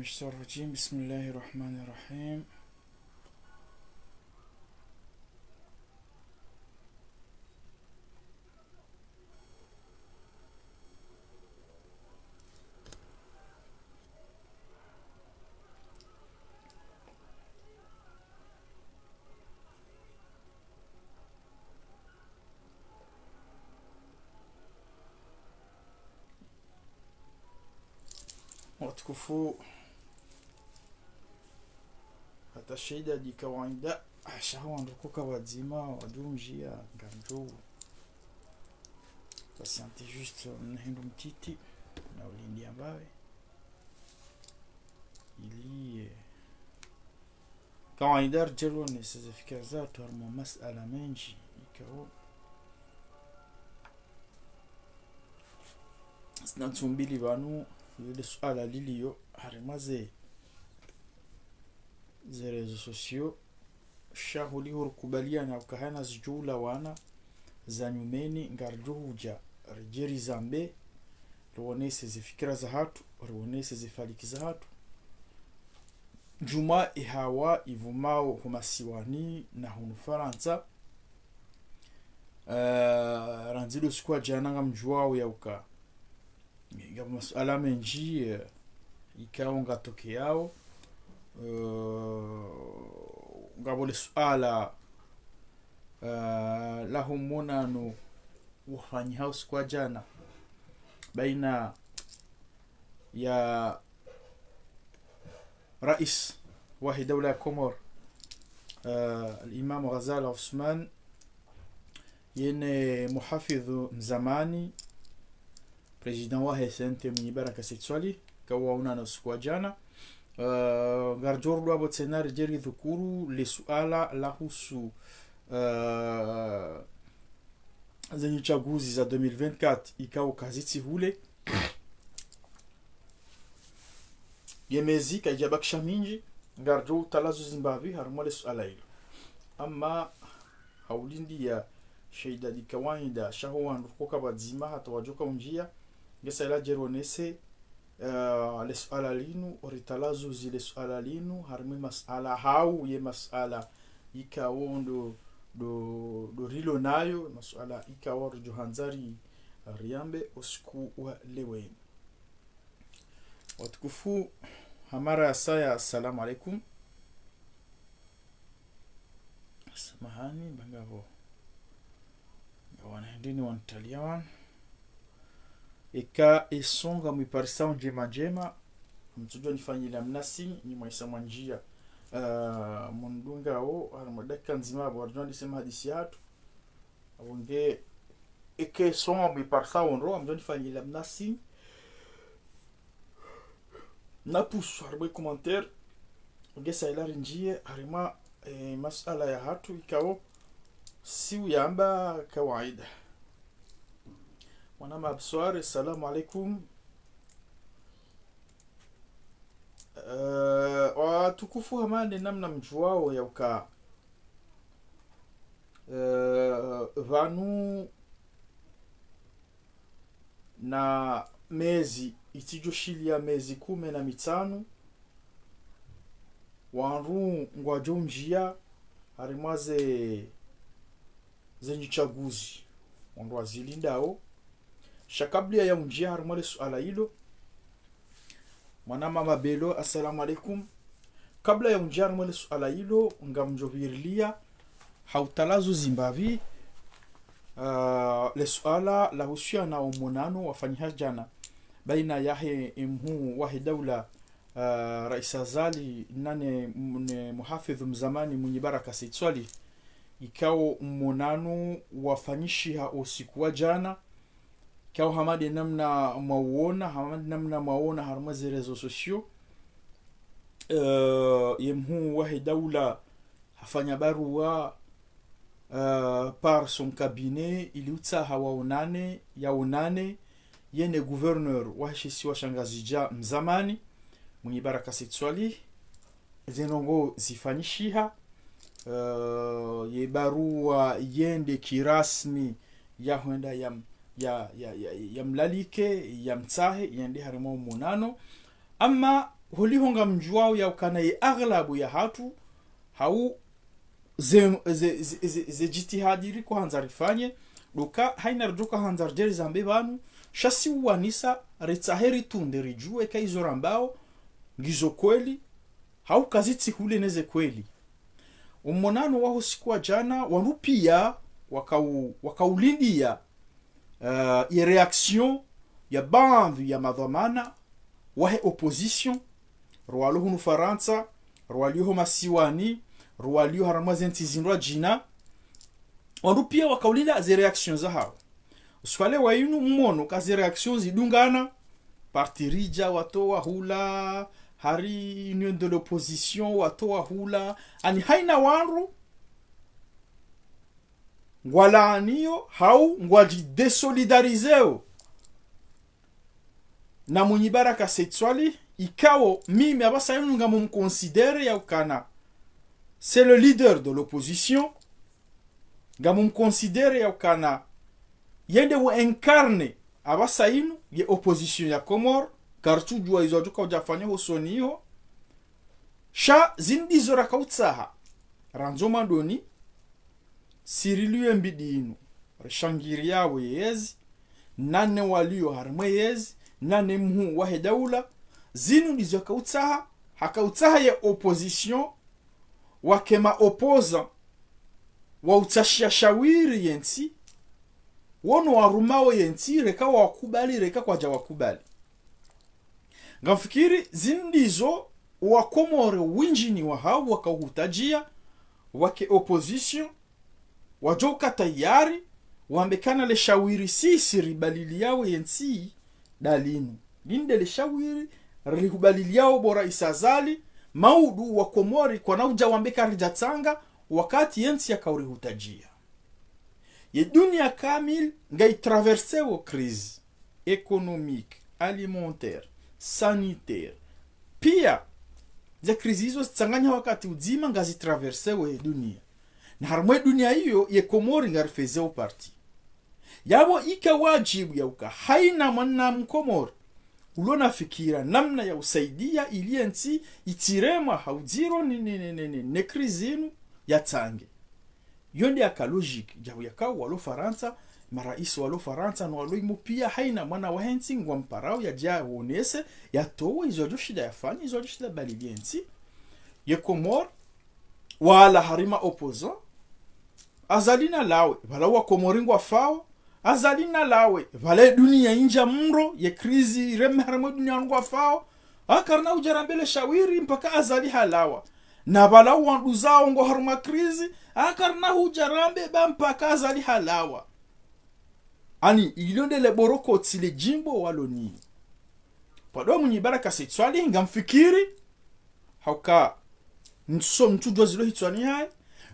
الشيطان الرجيم بسم الله الرحمن الرحيم. watukufu hata shida di kawaida ashaho ndukuka wazima wadunjia nganjo patiente juste nhindu mtiti na ulindi ambaye ili kawaida rjelo ni sizifika zatu harmo masala menji ikao sinatumbili banu yule suala liliyo harimaze ze rezo sosio shahuli hurukubaliana ukahana zijula wana za nyumeni ngarjuhuja rejeri zambe ruonese zifikira za hatu ruonese zifaliki za hatu juma ihawa ivumao humasiwani na hunu faransa ranzido sikuwa jananga mjuwao ya uka ngabo masuala menji ikao ngatoke yao ngabo le suala lahum monano wafanyi house kwa jana baina ya rais واحد دولة كومور الإمام غزال عثمان ين محافظ مزماني president wahe sente mwenye baraka sexuali kawa unana sikuwa jana garjordu abo tsenari jeri dhukuru le suala la husu zenye chaguzi za 2024 ikao kaziti hule yemezi kajabakisha minji garjo talazo Zimbabwe harumale suala hilo ama haulindi ya shaida di kawaida shahuwa ndukoka bazima hata wajoka unjia ngesa ila jeronese le suala linu oritalazo zile suala linu harumi masala hau ye masala ikawondo do rilo nayo masuala ikawor johanzari riambe usku wa lewe watukufu hamara ya saya assalamu alaikum samahani bangavo wanahendini wantaliawan eka esonga mwiparisa njema njema mtujua nifanyila mnasi ni mwaisa mwanjia mundunga o harmadaka nzima warjua nisema hadisi hatu awonge eke esonga mwiparisa onro mtujua nifanyila mnasi na pusu harbe commentaire ngesa ila rinjie harima masala ya hatu ikao siu yamba kawaida wana mabsuare assalamu alaikum watukufu hamande namna mjuwao ya uka vanu na mezi itijoshilia mezi 15 wanru ngwajo njia harimwaze zenye chaguzi wandu wazilindao shakablia ya unjia harimwale suala hilo mwana mama belo assalamu alaikum kabla ya unjia harimwale suala hilo ngamjovirilia hautalazo Zimbabwe le suala la husia na umonano wafanyi jana baina yahe imhu wahi dawla rais Azali nane muhafidhu mzamani mwenye baraka sitswali ikao monano wafanyishiha usiku wa jana kao hamadi namna mauona harmazi rezo sosio yemhu wahi dawla hafanya barua par son cabinet iliutsa hawaonane yaonane yene gouverneur wahishisi wa shangazija mzamani mwenye baraka sexuali zenongo zifanyishiha ye barua yende kirasmi ya huenda ya mlalike ya mtsahe yende harimo munano ama holi honga mjuao ya ukana ye aghlabu ya hatu hau ze jitihadiri ko hanzarifanye doka haina rjoka hanzarjeri zambe banu shasi uwanisa retsaheri tunde rijue kaizo rambao ngizo kweli hau kaziti hule neze kweli. Umonano waho sikuwa jana wanupia wakaulindia ya reaction ya bandi ya madhamana wahe opposition rwaliho nu Faransa rwaliho masiwani rwaliho haramazenti zinwa jina wanupia wakaulinda ze reaction za hao uswale wa inu mmono kazi reaction zidungana partirija watoa hula hari union de l'opposition watoa hula ani haina wanru ngwalaaniyo hau ngwaji desolidarizeo na munyibaraka sexuali ikawo mimi abasa yunu nga mumkonsidere ya ukana c'est le leader de l'opposition nga mumkonsidere ya ukana yende wa incarne abasa yinu ye opposition ya Komor kartu jua izo juka ujafanya husoniyo sha zindizo rakautsaha ranzoma doni sirilu mbidi inu rishangiri yawe yezi nane walio harmwe yezi nane mhu wahe daula zinu ndizo hakautsaha ya opposition wakema opoza wa utashia shawiri yensi wono warumao yensi reka wakubali reka kwa jawakubali ngafikiri zindizo wakomore winjini wa hao wakauhutajia wake opposition wajoka tayari wambekana le shawiri sisi ribalili yao yensi dalinu linde le shawiri ribalili yao bora isazali maudu wakomori kwa nauja wambeka rijatsanga wakati yensi ya kaurihutajia ye dunia kamil ngai traverse wo crise économique alimentaire sanitaire pia za krizi hizo zitsanganya wakati uzima ngazi traverse we dunia na harmwe dunia hiyo ye Komori ngarfezeo parti yabo ika wajibu ya uka haina manna mkomori ulona fikira namna ya usaidia iliensi itirema haujiro ne krizinu ya tange yonde aka logique jabu yakao walo Faransa marais walo Faransa no walo imu pia haina mwana wa hensi ngwa mparao ya jia wonese ya towa izojo shida ya fanya izojo shida baliliensi ye Komor wala harima opposant azalina lawe wala wa Komoringwa fao azalina lawe wala dunia inja mro ye krizi reme harimo dunia ngwa fao akarna ujarambele shawiri mpaka azali halawa na bala wandu zao ngo haruma krizi akarna hujarambe ba mpaka azali halawa ani ilionde le boroko tsile jimbo waloni pado munyibaraka sexuali ngamfikiri hauka mtujo zilo hitwani hai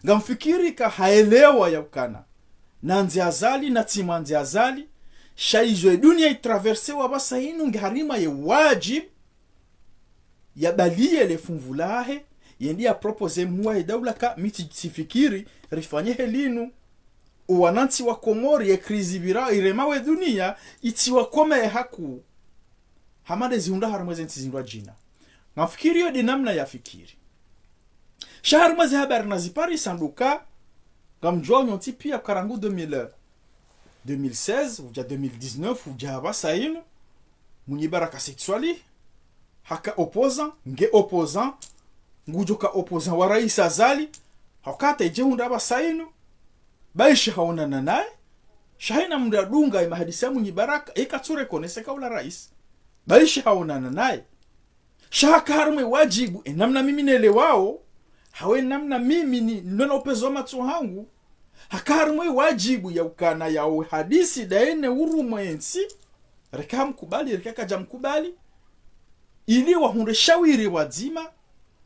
ngamfikiri ka haelewa ya ukana nanzi azali na timanzi azali shaizo dunia itraverse wa basa inu ngarima ye wajib ya balie le funvulahe yendi ya propose mwa idaula ka miti sifikiri rifanye helinu uwananti wa Komori ye krizi bira iremawe dunia iti wakome haku hamade ziunda harmweze ntizindwa jina nafikiri yo dinamna ya fikiri shaharmweze habari nazipari sanduka gamjwa nyonti pia karangu 2016 uja 2019 uja habasa inu munyibaraka sexuali haka opposant nge opposant ngujoka opposant wa rais azali hakata ijehunda habasa inu baishi haonana naye shahina mndadunga imahadisi ya munyibaraka ikature konese kaula rais baishi haonana naye shaka harumwe wajibu namna mimi nelewao hawe namna mimi ni nona upezo matso hangu hakarumwe wajibu ya ukana ya hadisi daene urumwensi reka mkubali reka kaja mkubali ili wahunde shawiri wazima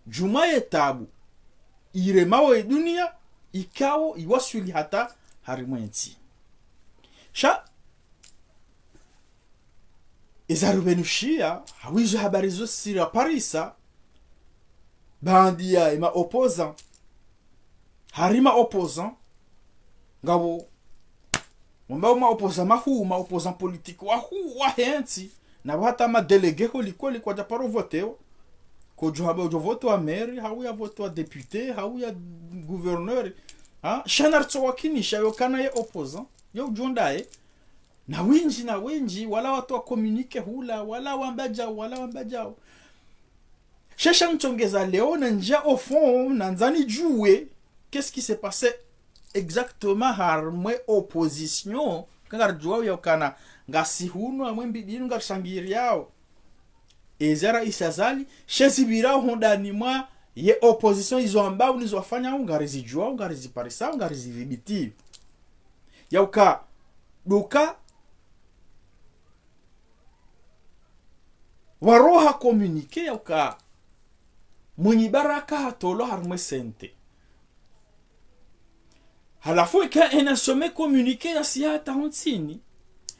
jumaye tabu iremawe dunia ikao iwasuli hata harimwensi sha ezarubenushia hawizo habari zo sira parisa bandia ima opposant harima opposant ngabo ma opposant ma opposant politique wa henti na hata ma délégué ko likoli kwa japaro voteo johabe jo vote wa maire hawi ya vote wa député hawi ya gouverneur shanar tsowakinisha yo kana ye opposant yo jondae na winji wala watu wa communique hula wala wambaja shesha nchongeza leo na njia au fond na nzani jouer qu'est-ce qui s'est passé exactement harmwe opposition kangar jouwa yo kana ngasi hunu amwe mbidinu ngashangira yao ezara isazali shesibira hondani mwa ye opposition izo ambao nizofanya ungarizijua ungariziparisa ungarizivibiti yauka duka waroha communique yauka mwenye baraka hatolo harmwe sente halafu ika enasome communique ya siyata honsini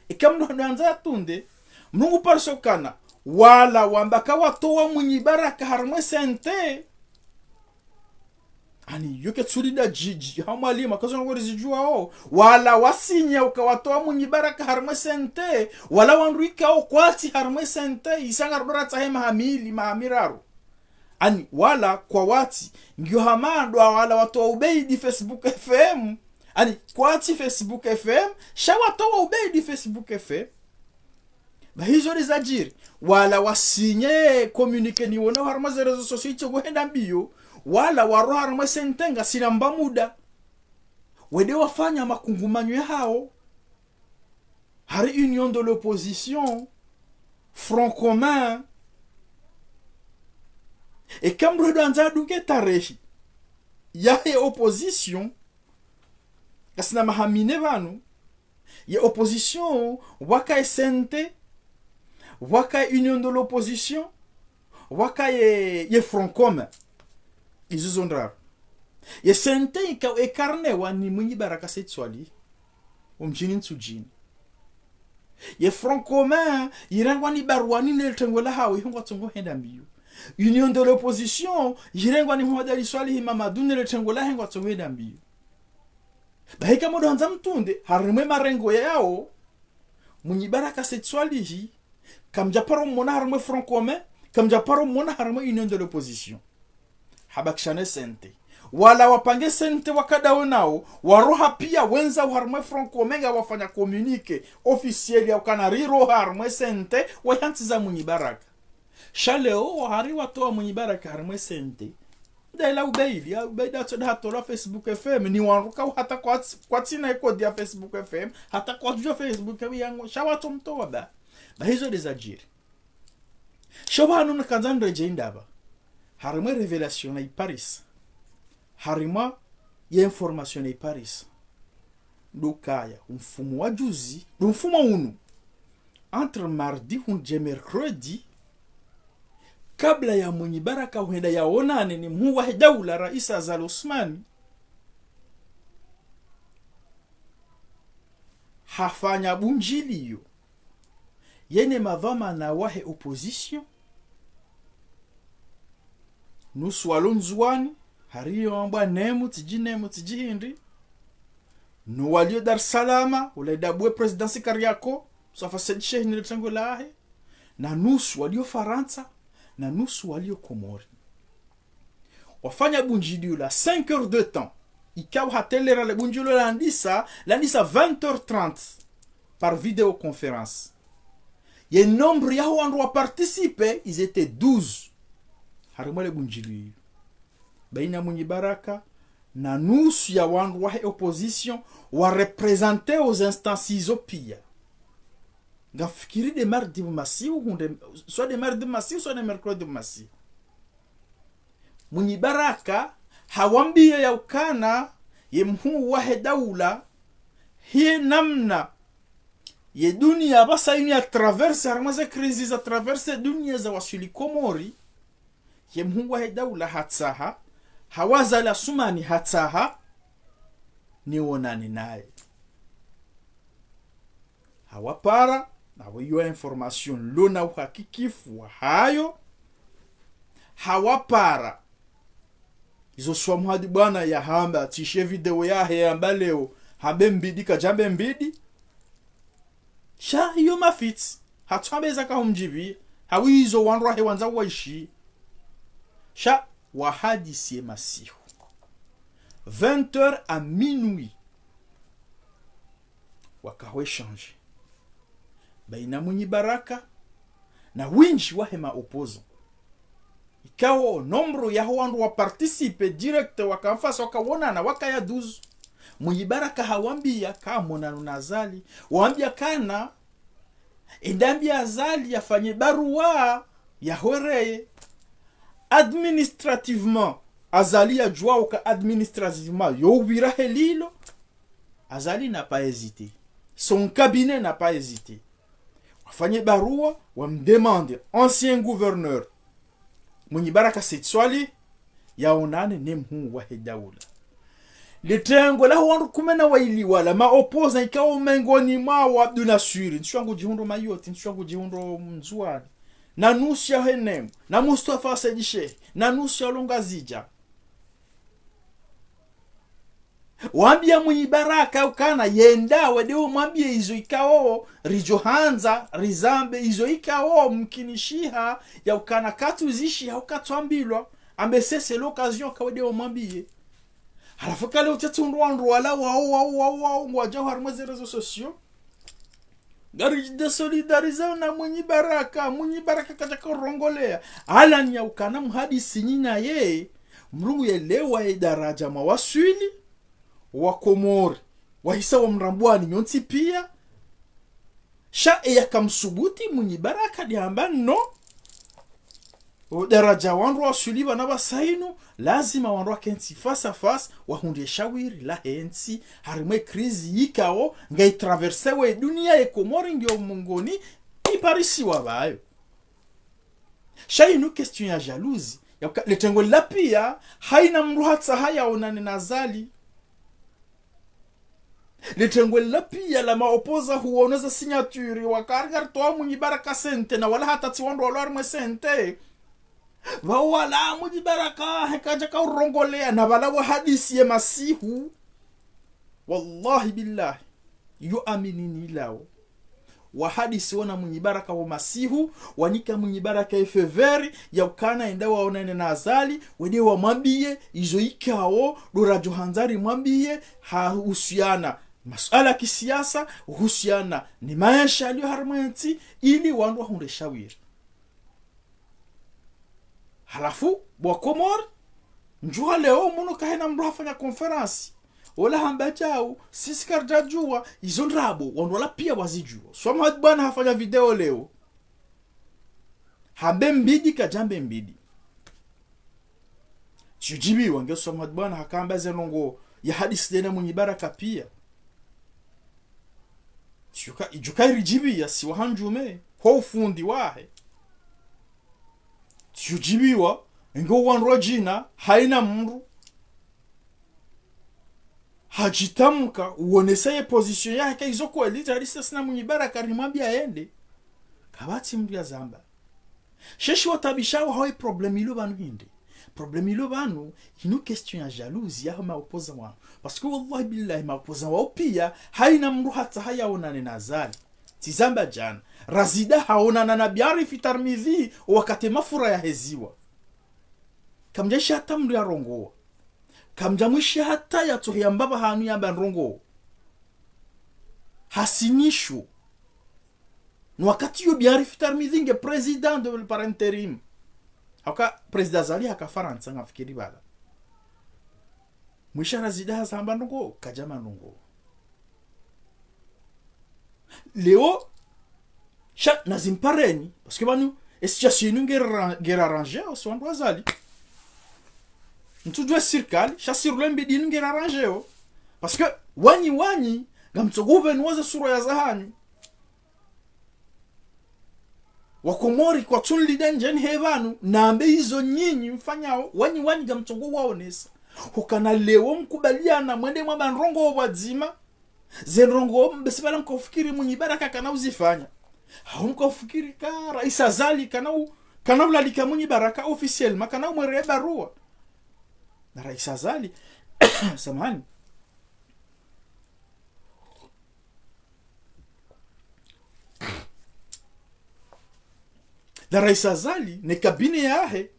ikamno nanza tunde mungu parsokana wala wambaka watoa mwenye baraka harmwe sente ani yuke tsulida jiji hamali makazo ngori zijua wala wasinya ukawatoa mwenye baraka harmwe sente wala wanruika kwati harmwe sente isanga rubara tahema hamili mahamiraru ani wala kwa wati ngio hamando wala watoa ubeidi Facebook FM ani kwati Facebook FM shawatoa ubeidi Facebook FM bahizo rizajiri wala wasinye communique ni wona harma za rezo societe go henda mbio wala waro harma sentenga sinamba muda wede wafanya makungumanyo hao hari union de l'opposition front commun et kambro danza duke tarehi ya opposition kasina mahamine banu ya opposition waka sente waka union de l'opposition waka ye front commun izuzondra ye sente ekarne wani munyi baraka setswali umjini tsujini ye front commun yirangwa ni barwani neltengola hawe hongwa tsongo henda mbiyo union de l'opposition yirangwa ni mwadali swali mamadou neltengola hongwa tsongo henda mbiyo bahika modo hanza mtunde harimwe marengo yao munyi baraka setswali hi kamja paro mona harmwe front commun kamja paro mona harmwe union de l'opposition habakshane sente wala wapange sente wakadao nao waroha pia wenza harmwe front commun wafanya communique officiel ya kanariro harmwe sente wayantiza munyi baraka shaleo hari watoa munyi baraka harmwe sente daila ubeili to hatola Facebook FM ni waruka hata kwa tina iko dia Facebook FM hata kwa jua Facebook yangu shawato mtoa ba hizo desajiri shobanu nakanzandre jindaba harima révélation na Paris harima ya information na Paris dukaya mfumo wa juzi mfumo unu entre mardi et mercredi kabla ya mwenye baraka huenda yaonane ni mkuu wa daula Rais Azal Osmani hafanya bunjilio yene madhama na wahe opposition nusu walonzwani hariyo amba nemu tijihindi no walio Dar es Salaam uledabwe presidency Kariako safa sedishe ni letango lahe na nusu walio Faransa na nusu walio Komori wafanya bunjilio la 5 heures de temps ikaw hatelera le bunjilio landisa 20h30 par vidéoconférence. Et le nombre de gens qui ont participé, ils étaient 12. Harimo le bunjili. Baina mwenye baraka na nusu ya wandu wa opposition wa representer aux instances izopia. Ngafikiri de mardi masi ou soit de mardi masi soit de mercredi masi. Mwenye baraka hawambia ya ukana ye mhu wa daula hie namna ye dunia basa ini a traverse harmaze crisis a traverse dunia za wasuli Komori ye mhu wa daula hatsaha hawaza la sumani hatsaha ni wonani naye hawapara na wiyo information lona uhakikifu wa hayo hawapara izo swamhadi bwana ya hamba tishe video ya hamba leo hambe mbidi kajambe mbidi sha hiyo mafits hatambeza ka humjibi hawizo wanro he wanza waishi sha wahadisi masihu 20h à minuit wakawe change baina mwenye baraka na winji wa hema opozo ikawo nombro ya wandu wa participe direct wakamfasa wakawona na wakaya 12 mwenye baraka hawambia kamona nazali wambia kana endambia azali afanye barua ya horeye administrativement azali ya jua uka administrativement yowira helilo azali n'a pas hésité son cabinet n'a pas hésité wafanye barua wamdemande ancien gouverneur mwenye baraka setswali yaonane ne mhu wa hedaula litengo la wandu kumena waili wala ma opoza ikawo mengoni mwa wa dunasuri nshwangu jihundo mayoti nshwangu jihundo mzwani na nusu ya henem na Mustafa Sedishe na nusu ya Lungazija wambia mwenye baraka ukana yenda wedeo mwambie izo ikao rijohanza rizambe izo ikao mkinishiha ya ukana katu zishi ya ukatwambilwa ambese c'est l'occasion kawedeo mwambie halafu kale utetundu wala wao ngwaja harmwe rezo sosio gari de solidarize na mwenye baraka kaja korongolea ala ni ya ukana mhadisi nyina ye mrungu yelewa ya daraja mawaswili wa Komori wahisa wa mrambwani nyonti pia sha yakamsubuti mwenye baraka diamba no daraja wandu wa suliba na basainu lazima wandu wa kenti face à face wahunde shawiri la henti harimwe krizi yikao ngai traverse we dunia e Komori ngio mungoni iparisi wabayo sha inu question ya jalousie ya letengo la pia haina mruhatsa haya onane nazali litengwe la pia la maopoza huoneza signature wakargar toa mwenye baraka sente na wala hata tiwando walwarmwe sente wala mwenye baraka hekaja ka urongolea na wala wa hadisi ya masihu wallahi billahi yu aminini lao wa hadisi wana mwenye baraka wa masihu wanika mwenye baraka efeveri ya ukana enda waonane na azali wede wa mwambie izo ikao dora johanzari mwambie hahusiana masuala ya kisiasa uhusiana ni maisha aliyo harmenti ili wandu wahunde shawiri halafu bwa Komori njua leo munu kahena mdu hafanya konferansi wala hamba chao sisi karja jua izo ndrabo wandu wala pia wazijua swama bwana hafanya video leo hambe mbidi kajambe mbidi chujibi wange swama bwana hakamba zenongo ya hadisi dena mwenye baraka pia ijuka irijibi ya siwa hanjume kwa ufundi wahe tujibiwa ngo wanrwa jina haina mru hajitamka uoneseye position yake izo kwa literally sasa mwenye baraka rimwambia aende kabati mdu ya zamba sheshi watabishawo hawe problem ilo banu hindi problem ilo banu ino question ya jalousie ya maopoza wao parce que wallahi billahi maopoza wao pia haina mru hata hayaonane nazali tizamba jana razida haonana na biari fitarmidhi wakati mafura ya heziwa kamjesha hata mdu ya rongoa kamjamwisha hata ya tuhia mbaba hanu ya banrongo hasinishu ni wakati yu biari fitarmidhi nge president de par interim haka president zali haka faransa nga fikiri bala mwisha razida hazamba nrongo kajama nrongo leo chat nazimpareni parce que banu situation ngera ranger so ndo azali ntujwa circle chasirule mbidi ngera ranger parce que wani ngamtsogobe nwaza sura ya zahani wakomori kwa tunli denjen hebanu nambe hizo nyinyi mfanyao wani ngamtsogo waonesa hukana leo mkubaliana mwende mwaba nrongo wadzima zenrongo mbesibala nkofikiri mwenye baraka kana uzifanya haunkofikiri ka rais azali kana ulalika mwenye baraka officiel makana umwere barua na rais azali samahani na rais azali ne kabine yahe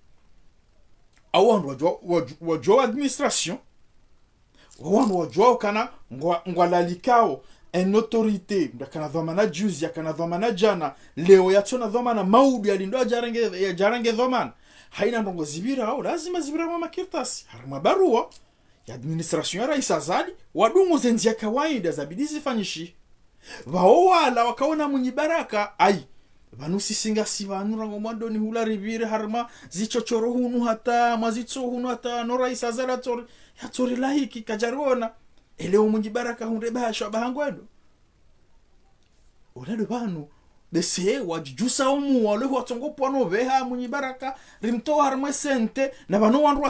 au wajua administration wajua kana ngwalalikao en autorité ndakana dhamana juzi yakana dhamana jana leo yatona dhamana maudu yalindo jarange dhamana haina ndongo zibira au lazima zibira mama kirtasi harma barua ya administration ya rais azali wadungu zenzi ya kawaida zabidi zifanyishi wala wakaona mwenye baraka ai vanusi singa sivanura ngomando ni hula ribire harma zichochoro hunu hata mazitso hunu hata no rais azala tori ya tori lahiki kajarona eleo mwenye baraka hunde bahasha bahangwendo olado banu bese wajusa umu wale watongo pwano veha mwenye baraka rimto harma sente na bano wandu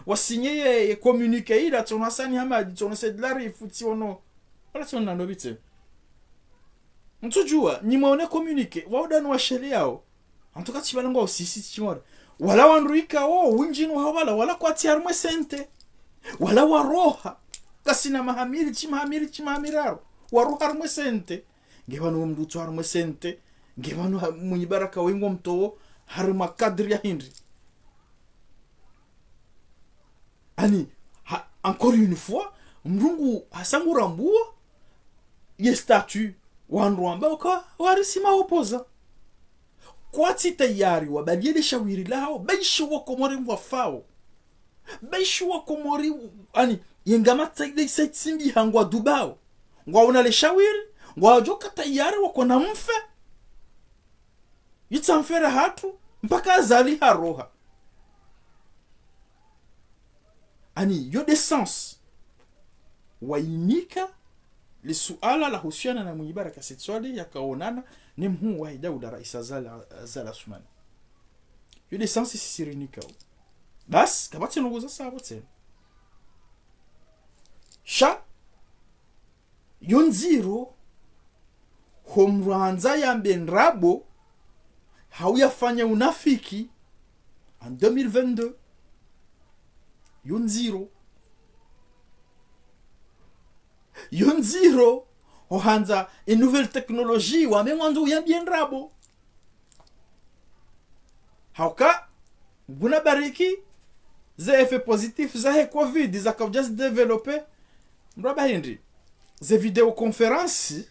wasinye communique ila tonasani hamadi tonase de la rifuti ono wala tona ndobite mtujua ni maone communique waudano wa sheli yao antoka chibalanga osisi chimora wala wanruika winjinu wala kwa tiarmwe sente wala waroha kasina mahamiraro waroha armwe sente ngebano mdutu armwe sente ngebano mwenye baraka wengo mto harma kadri ya hindri ani encore une fois mrungu hasangurambua ye statut wandu ambao kwa warisima opoza kwa tayari wabadili shawiri lao baishu wa komori mwafao baishu wa komori ani yengamata ile setsimbi hangwa dubao ngwa unale shawiri ngwa joka tayari wako na mfe yitsamfera hatu mpaka azali haroha ani yo descence wainika lisuala la husiana na mwenye baraka setswali yakaonana ni mhu wa Dauda rais azala Sumani yule sensi sirinika bas kabati nuguza sabo tena sha yonziro homranza ya mbenrabo hauyafanya unafiki en 2022 yonziro ohanza une nouvelle technologie wa menwanzo ya bienrabo hauka buna bariki za effet positif za covid za kavja se développer mraba hindi za vidéoconférence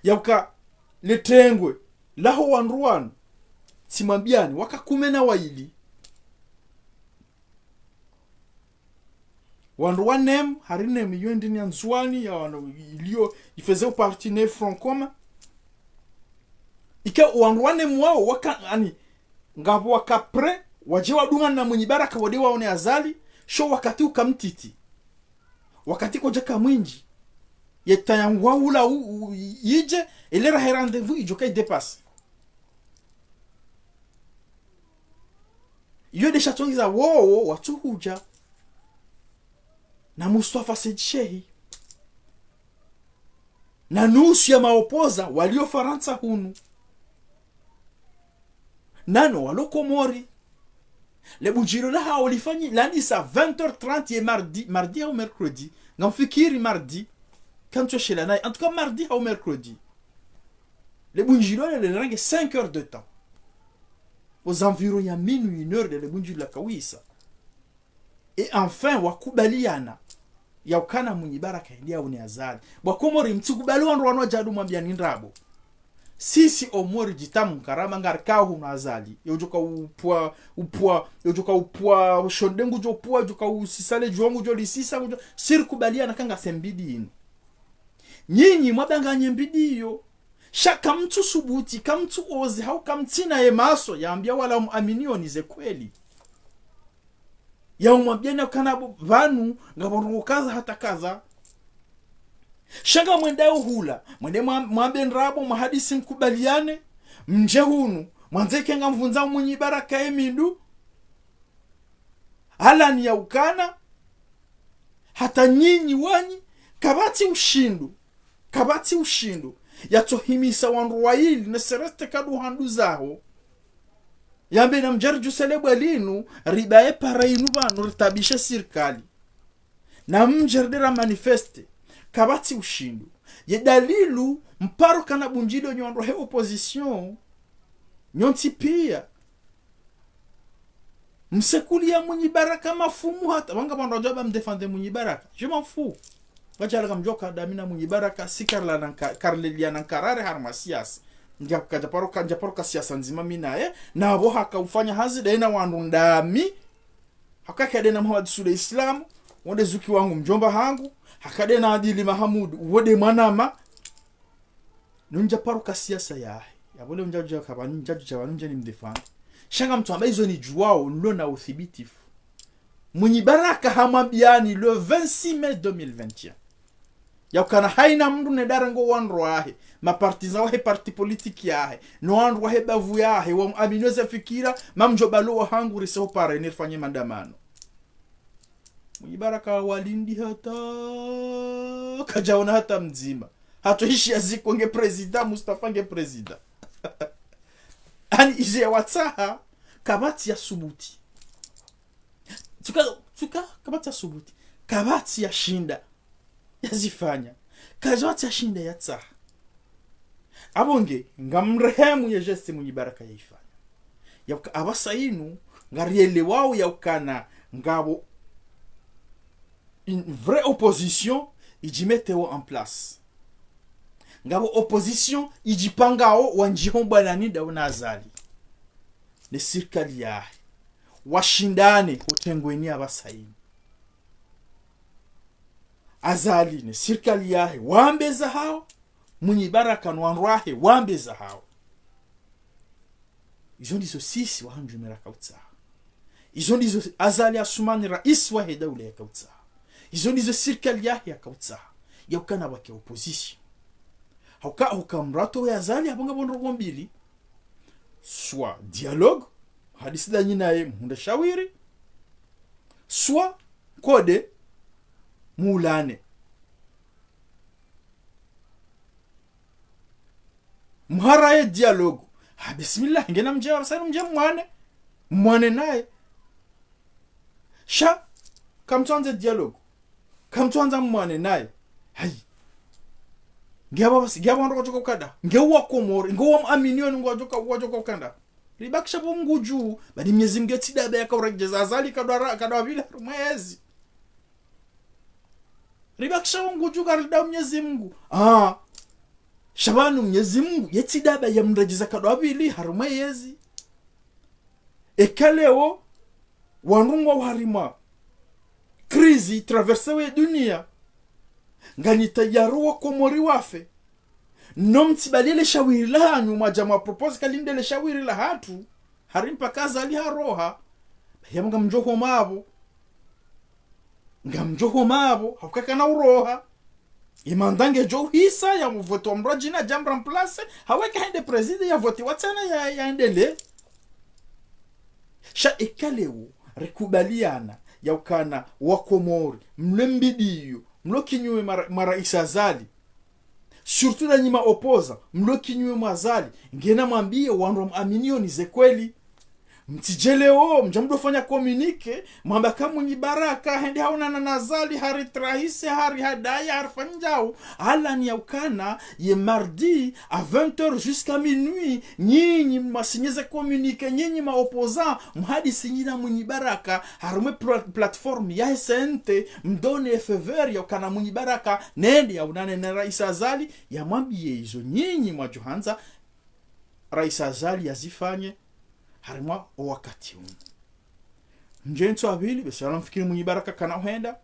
yauka letengwe laho wanruan simambiani wakakumena waili wandu wanem harine miyendi ni anzwani ya wanu ilio ifezeo parti ne front commun ika wandu wanem wao waka ani ngabo wakapre waje wadunga na mwenye baraka wade waone azali sho wakati ukamtiti wakati koja kamwinji yetayangwa ula yije elera rendez-vous ijoka idepasse iyo de chatongiza wo watuhuja na Mustafa Said Shehi na nusu ya maopoza walio Faransa hunu nano walokomori le bujiro la hao lifanyi lani sa 20h30 et mardi au mercredi ngamfikiri mardi quand tu chez la naï en tout cas mardi au mercredi le bujiro le range 5 heures de temps aux environs ya minuit 1 heure de le bujiro la kawisa et enfin wakubaliana ya ukana mwenye baraka ndia une azali bwakomori mtukubali wandu jadu mwambia ni ndrabo sisi omori jitamu karama ngarikao huna azali yojoka upua shondengu jopua yojoka usisale juangu jo lisisa jo sirikubaliana kanga sembidi inu nyinyi mwabanganye mbidi yo shaka mtu subuti kamtu ozi hau kamtina emaso yaambia wala muaminio nize kweli ya umwabiana kanabo vanu ngabongo kaza hata kaza shanga mwendao hula mwende mwamben rabo mahadisi mkubaliane mje hunu mwanzeke ngamvunza mwenye baraka emindu hala ni ya ukana hata nyinyi wanyi kabati ushindu yatohimisa wandu waili na sereste kadu handu zaho yambe na mjarju selebwa linu ribaye para inu banu ritabisha sirikali na mjardira manifeste kabati ushindu ye dalilu mparo kana bunjilo nyondo he opposition nyonti pia msekulia mwenye baraka mafumu hata wanga bando joba mdefende mwenye baraka je m'en fous wajala kamjoka damina mwenye baraka sikarla na karlelia na karare harma siasa njaparo ka siasa nzima minae na abo haka ufanya hazi daina wandu ndami hakaka na Muhammad sura Islam wonde zuki wangu mjomba hangu hakade na Adili Mahamud wode manama nunja paro ka siasa yahe yabole unjaje kabani njaje jabani nje ni mdefende shanga mtu ambaye hizo ni juao nlo na uthibitifu mwenye baraka hamambiani le 26 mai 2021 yakana haina mndu ne darango wanro ahe mapartisan wahe parti politique yahe no wanro wahe bavu yahe wa aminoze fikira mamjo balo hangu riso pare nifanye mandamano mwenye baraka walindi hata kajaona hata mzima hatoishi aziko nge president Mustafa nge president ani ize watsaha kabati ya subuti tuka kabati ya subuti kabati ya shinda yazifanya kabati ya shinda ya tsaha abonge ngamrehemu ya geste mwenye baraka yaifanya ya abasainu ngariele wao ya ukana ngabo une vraie opposition ijimeteo en place ngabo opposition ijipangao wanjihomba na nida unazali ne sirkali yahe washindane utengweni abasaini azali ne sirkali yahe wambeza hao mwenye baraka nwanrahe wambeza hao izo ndizo sisi wahanjumira kautsa izo ndizo azali asumani rais wa hedaule ya kautsa izo ndizo sirkali yahe ya kautsa ya ukana wake opposition hauka mrato ya azali abonga bondro mbili soit dialogue hadisi da nyina ye munda shawiri soit kode mulane mhara ye dialogue bismillah ngena mjea sasa mjea mwane naye sha kamtwanze dialogue kamtwanza mwane naye hai ngiyaba ndo joka kada ngewa komori ngowa aminion ngojoka kanda libakisha bonguju badi myezi mgetida ba yakarejeza azali kadwa vile mwezi libakisha bonguju karida myezi Mungu shabanu myezi Mungu yetida ba yamrejeza kadwa vile harumwezi ekaleo wanungwa harima krizi traversewe dunia ngani tayaruwa komori wafe nomti balile shawiri la hanyu majama propose kalinde le shawiri la hatu harimpa kaza ali haroha yamga mjoho mabo hakaka na uroha imandange jo hisa ya mvoto mrojina jambra place haweka hende president ya voti watana ya endele sha ekaleo rekubaliana ya ukana wa komori mlembidiyo mlokinywe mara isazali surtout na nyima opoza mlokinywe mazali ngena mwambie wanro aminio ni zekweli mtijeleo mjamdo fanya communique mwamba kama ni baraka hende hauna na nazali hari trahise hari hadaya harfanjao ala ni yaukana ye mardi à 20h jusqu'à minuit nyinyi masinyeze communique nyinyi ma opposant mhadi sinyina mwenye baraka harume platform ya SNT mdone fever yaukana mwenye baraka nende ya unane na rais azali ya mwambie hizo nyinyi mwa Johanza rais azali yazifanye harima wakati huu njenso abili besala mfikiri mwenye baraka kana huenda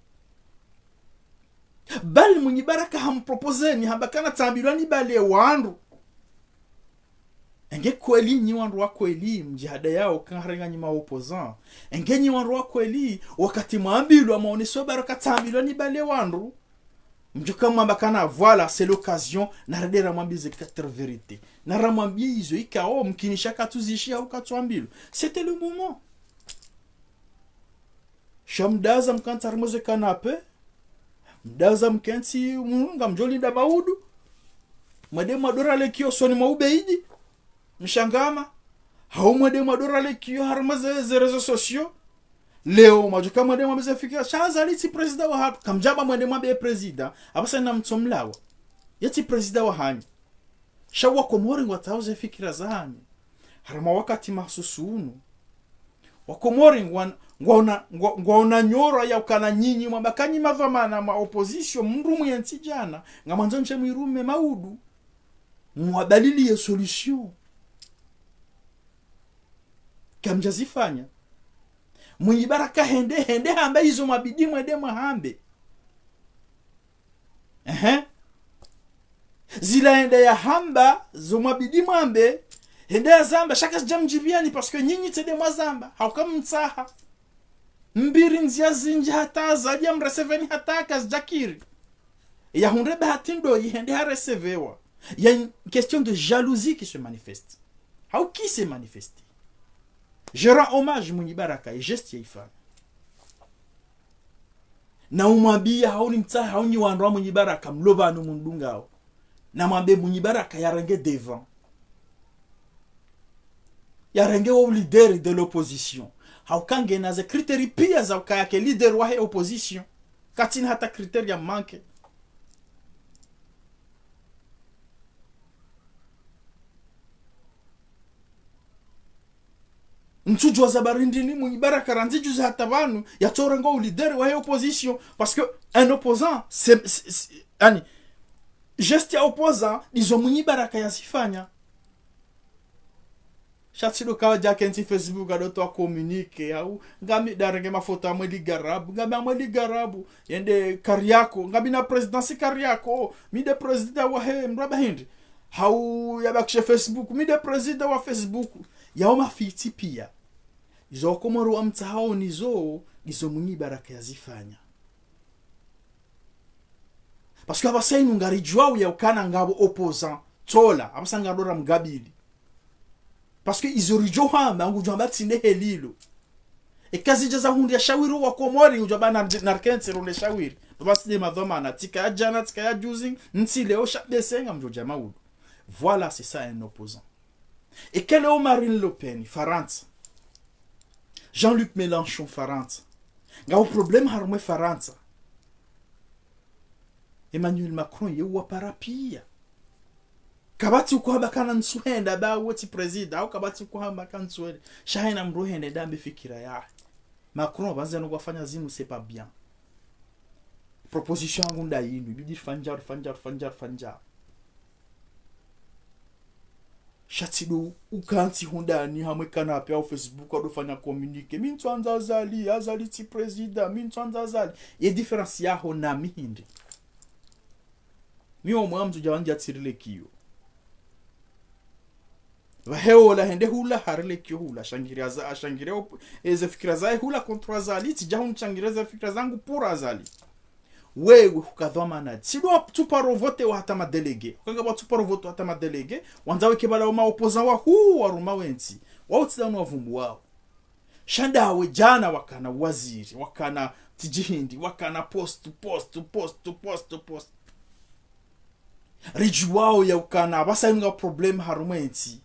bali mwenye baraka hampropose hambakana tambilwani bale wandu enge kweli nyi wandu wa kweli mjihada yao kanharenga nyima opposant enge nyi wandu wa kweli wakati mwambilwa maoneso baraka tambilwani bale wandu mjuka mwambakana voilà c'est l'occasion na radera mwambize quatre vérité na ramwambie izo ikao mkinishaka tuzishia ukatwambilo c'était le moment shamdaza mkanta armoze kanape mdaza mkenti munga mjoli da baudu mwede madora lekio soni maubeidi mshangama hao mwede madora lekio harmaze ze réseaux sociaux leo majuka mwede mwameze fikira shazali si president wa hatu kamjaba mwede mwabe president abasa na mtsomlawa yeti president wa hanyi shawa komori watauze fikira zani harama wakati mahsusunu wakomori ngwaona nyoro ya ukana nyinyi mwabakanyi madhamana ma opposition mrumu yanti jana ngamanzo nche mwirume maudu mwadalili ya solution kamjazifanya mwenye baraka hende hamba hizo mabidi mwede mwahambe zila hende ya hamba zo mabidi mwambe hende ya zamba shaka jamjibiani paske nyinyi tede mwa zamba haukam mtsaha mbiri nzia zinji hata zadi ya mreseveni hata kazjakiri ya hundrebe hatindo yihende ha resevewa. Il y a une question de jalousie qui se manifeste. How qui s'est manifesté? Je rends hommage Mouni Baraka et geste yaifan. Na umwambia hauni mtsaha hauni wanroa Mouni Baraka mloba anu mundungao. Na mwambia Mouni Baraka yarenge devant. Yarenge wa leader de l'opposition. Haukange na ze kriteri pia za ukayake leader wa opposition. Katina hata kriteri ya manke. Ntujwa za barindini Mouni Baraka ranziju za hatabanu ya torengo leader wa opposition parce que un opposant c'est yani geste ya opposant izo Mouni Baraka yasifanya Chatsilo kawa jakenti Facebook adoto communique au ngami darenge mafoto amweli garabu ngami amweli garabu yende Kariako ngami na presidency Kariako mi de president wa he mraba hindi hau yabakishe Facebook mi de president wa Facebook yao mafiti pia izo komoro wa mtahao nizo Mouni Baraka yazifanya parce que abasainu ngarijwao ya ukana ngabo opposant tola abasanga dora mgabili parce que izorijo hamba ngujamba tsinde helilo e kazi jaza hundi ya shawiri wa komori ujaba na kense ronde shawiri basi de madhoma na tika jana tika ya juzi nti leo shabesenga mjoja maudu. Voilà, c'est ça un opposant. Et quel est Marine Le Pen Farantz Jean-Luc Mélenchon Farantz ngao problème harumwe Farantz Emmanuel Macron yewa parapia kabati uko bakana nsuhenda ba woti president au kabati uko bakana nsuhenda shahina mruhende dambe fikira ya Macron banza no gufanya zimu c'est pas bien proposition ngunda yinu bidi fanja shatido ukanti hundani hamwe kanape au Facebook adofanya communique mintwanza azali ti president mintwanza azali ye difference yaho na mihindi miyo mwamzu jawanja tirile kiyo vaheo la hende hula harile kiyo hula shangiria eze fikira zae hula kontra azali tijahu changireza fikira zangu pura azali wewe kukadhoma na sidwa tuparo vote wa hata madelege ukanga ba tuparo vote wa hata madelege wanzawe kebala wa opposant wa huu waruma wenzi wao tsidano wavumbu wao shandawe jana wakana waziri wakana tijihindi wakana post rijuwao ya ukana basa yunga problem harumwenzi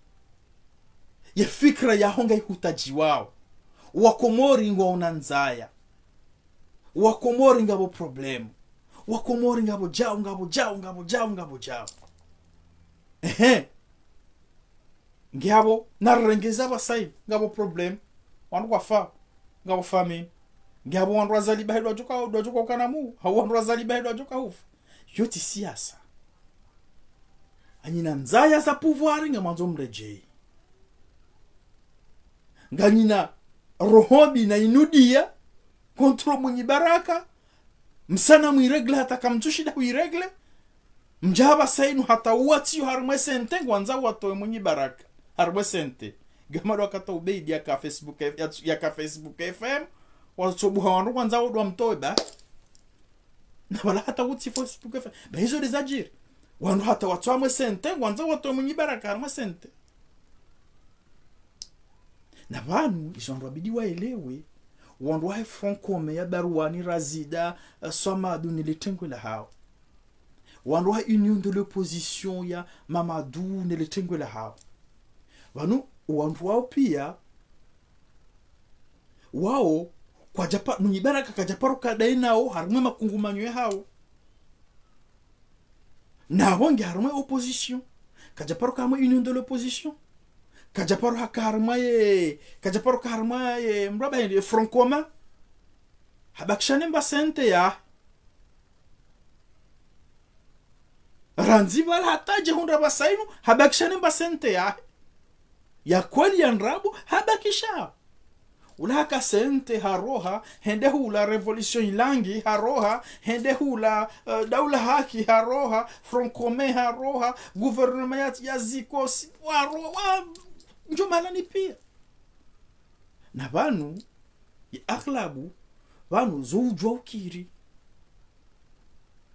ya fikra ya honga ihutaji wao wakomori ngwa unanzaya wakomori ngabo problem wakomori ngabo jao ngabo narengeza basai ngabo problem wandu wafa ngabo famine ngabo wandu wazali bahidwa joka kanamu hau wandu wazali bahidwa joka hufu yoti siasa anyina nzaya za pouvoir ngamanzo mrejei nganyina rohobi na inudia kontro Mouni Baraka msana mwiregle hata kamtushida huiregle mjaba sainu hata uwatiyo harumwe sente ngwanza watoe Mouni Baraka harumwe sente gamado wakata ubeidi ya ka Facebook FM watobu hawandu kwanza wadwa mtoe ba na wala hata uti Facebook FM ba hizo dezajiri wandu hata watu hamwe sente ngwanza watoe Mouni Baraka harumwe sente na vanu iso wandu wabidi waelewe wandu wae Francome ya Barouani Razida Samadou nilitengwe la hao wandu wae Union de l'Opposition ya Mamadou nilitengwe la hao wandu wao pia wao kwa japa Mouni Baraka kajaparo kadai nao harumwe makungumanyo ya hao na wangi harma opposition kajaparo kama union de l'opposition kajaparo hakarma ye mraba ye front commun habakshane mbasente ya ranzi bala hataje hunda basainu habakshane mbasente ya kweli ya nrabu habakisha ulaka sente haroha hende hula revolution ilangi haroha hende hula daula haki haroha front commun haroha gouvernement ya ziko haroha njo malani pia na banu ya aglabu banu zo ujwa ukiri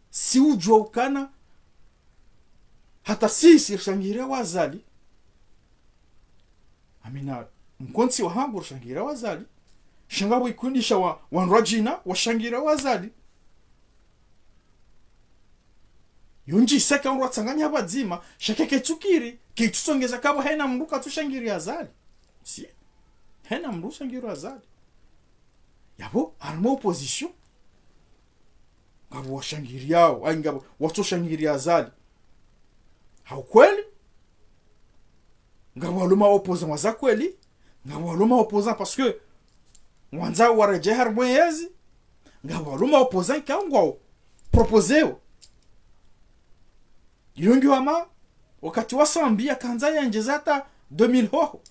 si ujwa ukana hata sisi shangira wazali amina mkonsi wa hangu shangira wazali shangabu ikundisha wa wanrajina wa shangira wazali yunji seka unwa tsanganya wadzima shakeke tukiri kitusongeza kabo hena mruka tushangiri azali si hena mru shangira azali yabo arma opposition ngabo washangiri yao ai ngabo watu shangiri azali haukweli ngabo waluma opposant waza kweli ngabo waluma opposant parce que wanza waraje harmoyezi ngabo waluma opposant kangwa proposeo yungi wama wakati wasambia kanza yanjezata 2000 ho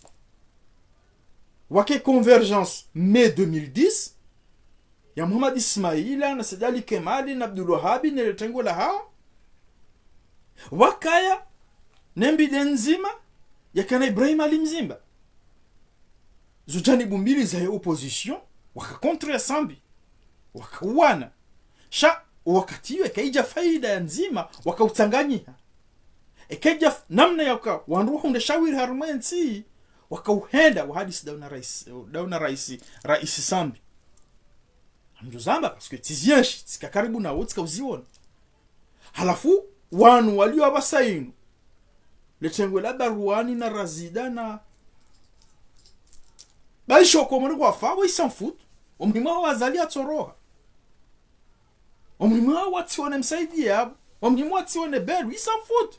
wake convergence mai 2010 ya Muhammad Ismaila na Sadali Kemali na Abdul Wahhab na Letengo la hao wakaya nembi denzima ya kana Ibrahim Ali Mzimba zujani bumbili za opposition waka contre Sambi wakawana sha wakati hiyo ikaija faida ya nzima wakautanganyia ikaija namna ya wanruhu ndashawiri harmensi wakauhenda wahadisi dauna rais Sambi amjuzamba parce que tizianshi tika karibu na wote kauziona halafu wanu walio abasainu Letengo la Barouani na Razida na baisho komoni kwa fawo ils s'en foutent omrima wazali atoroha omrima watione msaidi yabo omrima watione belu ils s'en foutent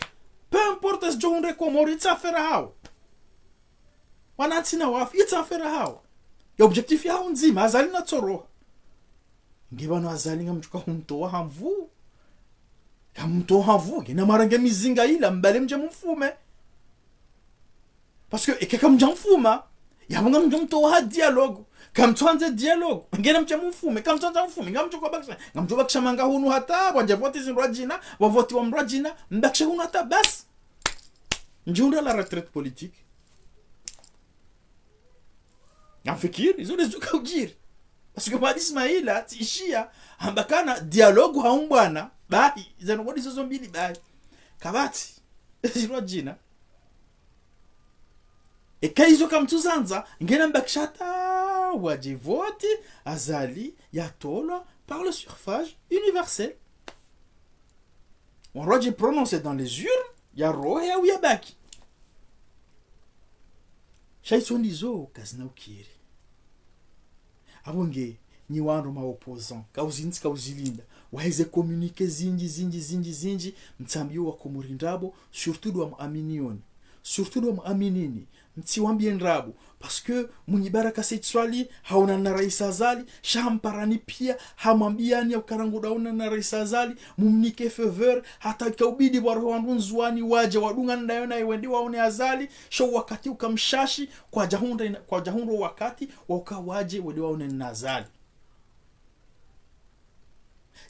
peu importe ce jonre komori tsafera hao wanatina wafi itsafera hao ya objectif yao nzima azali na toroha ngibano azali ngamchuka hunto hamvu kamto havuge na marange mizinga ila mbale mje mfume parce que ekeka mje mfuma yabonga mje mto wa dialogue kamtwanze dialogue ngena mje mfume kamtwanze mfume ngamjo kwa bakisha ngamjo bakisha manga hunu hata wanje vote zinrajina wa vote wa mrajina mbakisha hunu hata bas njunda la retraite politique nafikiri izo lezuka ujiri parce que Muhammad Ismaila tishia ambakana dialogue haumbwana bahi zanogodi zozo mbili bahi kabati zirwa jina ekaizo kamtuzanza ngena mbakshata wajivoti azali yatola par le suffrage universel on roje prononcer dans les urnes ya rohe ou ya baki shaitsonizo kazina ukiri abonge ni wandu ma opposant kauzinzi kauzilinda waheze communiquer zinji mtambio wa kumurindabo surtout wa aminioni surtout wa aminini mtiwambie ndrabo parce que munyibaraka setswali hauna na rais azali shamparani pia hamwambiani ukarangu dauna na rais azali mumnike faveur hata kaubidi waro wanzwani waje wadunga ndayo na iwendi waone azali sho wakati ukamshashi kwa jahunda wakati wakawaje wadi waone na azali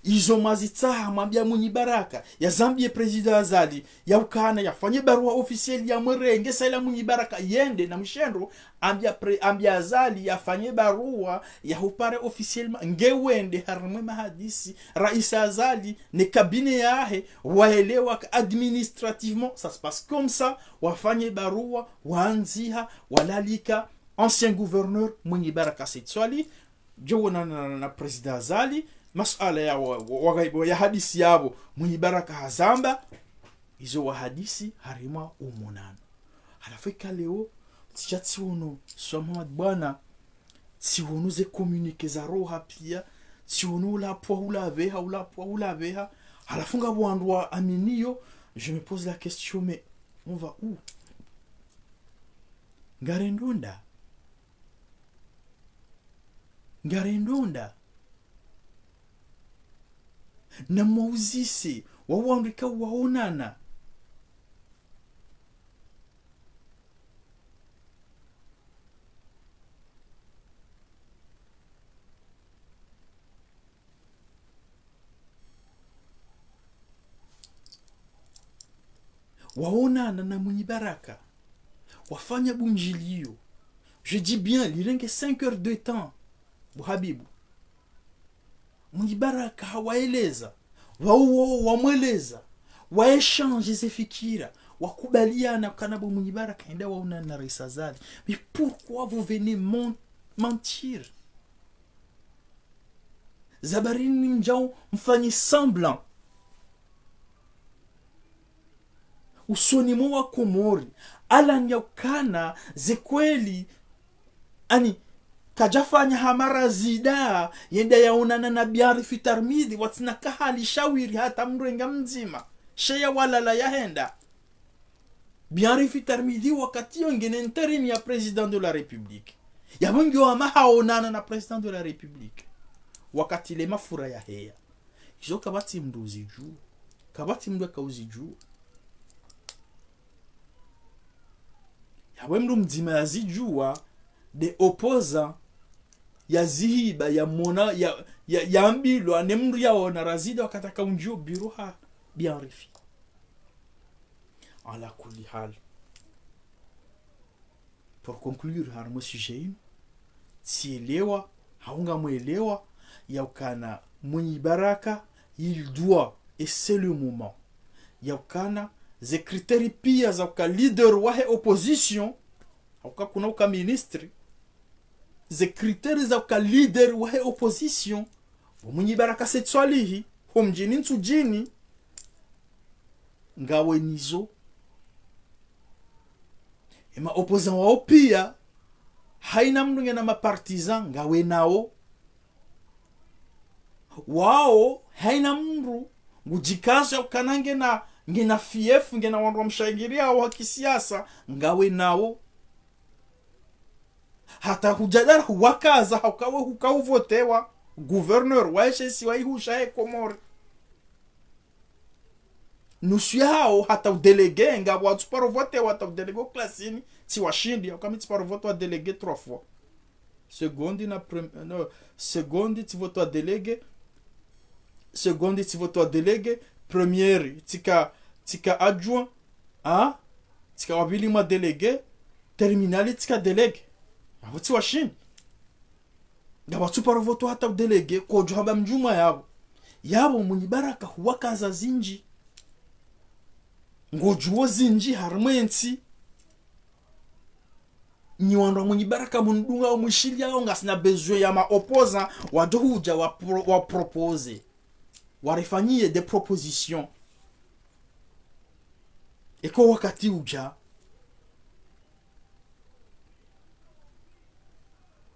izo mazitaha mwambia munyibaraka ya Zambia president azali ya ukana yafanye barua officiel ya mrenge sala munyibaraka yende na mshendo ambia azali yafanye barua ya upare officiel ngewende harmwe mahadisi rais azali ne kabine yahe waelewa administrativement ça se passe comme ça wafanye barua waanziha walalika ancien gouverneur munyibaraka setswali jona na president azali masala ya hadisi yabo munyibaraka hazamba izo wa hadisi harima umonano halafika leo tichatsiwono somo bwana tsiwono ze communiquer za roha pia tsiwono la poula veha halafunga wandu wa aminio. Je me pose la question, mais on va où? Ngarendonda na mauzise wawandika waonana. Waonana na mwenye baraka wafanya bunjilio. Je dis bien lirenge 5 heures de temps buhabibu mwenye baraka hawaeleza wamweleza waechange ze fikira wakubaliana kanabo mwenye baraka enda waonana na Rais Azali. Mais pourquoi vous venez mentir? Zabarini njao mfanyi semblant. Usoni mwa Komori ala nyakana zekweli ani kajafanya hamara zida yenda yaonana na biari fitarmidi watina kahali shawiri hata mrenga mzima sheya walala yahenda biari fitarmidi wakati yongene interim ya president de la republique yabongi wa mahaonana na president de la republique wakati le mafura ya heya hizo kabati mduzi juu kabati mdu kauzi juu yawemdu mzima yazijua de opposa ya zihiba ya mona ya ambilo anemru yaona razida wakataka unjio biruha bien refi. Ala kulli hal, pour conclure harmo sujet sielewa haunga mwelewa yaukana mwenye baraka il doit et c'est le moment yaukana ze criteri pia za uka leader wahe opposition uka kuna uka ministri ze criteri za uka leader wahe opposition mwenye baraka setswalihi homjini nsujini ngawe nizo ema opposant wao pia haina mnunge na mapartisan ngawe nao wao haina mru ngujikaza ukanange na ngena fief ngena wandu wa mshangiria wa kisiasa ngawe nao hata hujadara wakaza hukawe hukauvotewa gouverneur waeshe siwai hushae Komori nusu hao hata udelege ngabo atuparo vote hata udelege klasini si washindi kama tuparo vote wa delege 3 fois seconde na no seconde tu vote wa delege seconde tu vote wa delege première tika adjoint ah tika wabili ma delege terminale tika delege aboti washindi ngabo atuparo vote hata udelege ko johaba mjuma yabo mwenye baraka huwakaza zinji ngojuo zinji harmensi ni wanda mwenye baraka mundunga o mwishilia au ngasina besoin ya ma opposant wadohuja wa propose warifanyie des propositions eko wakati uja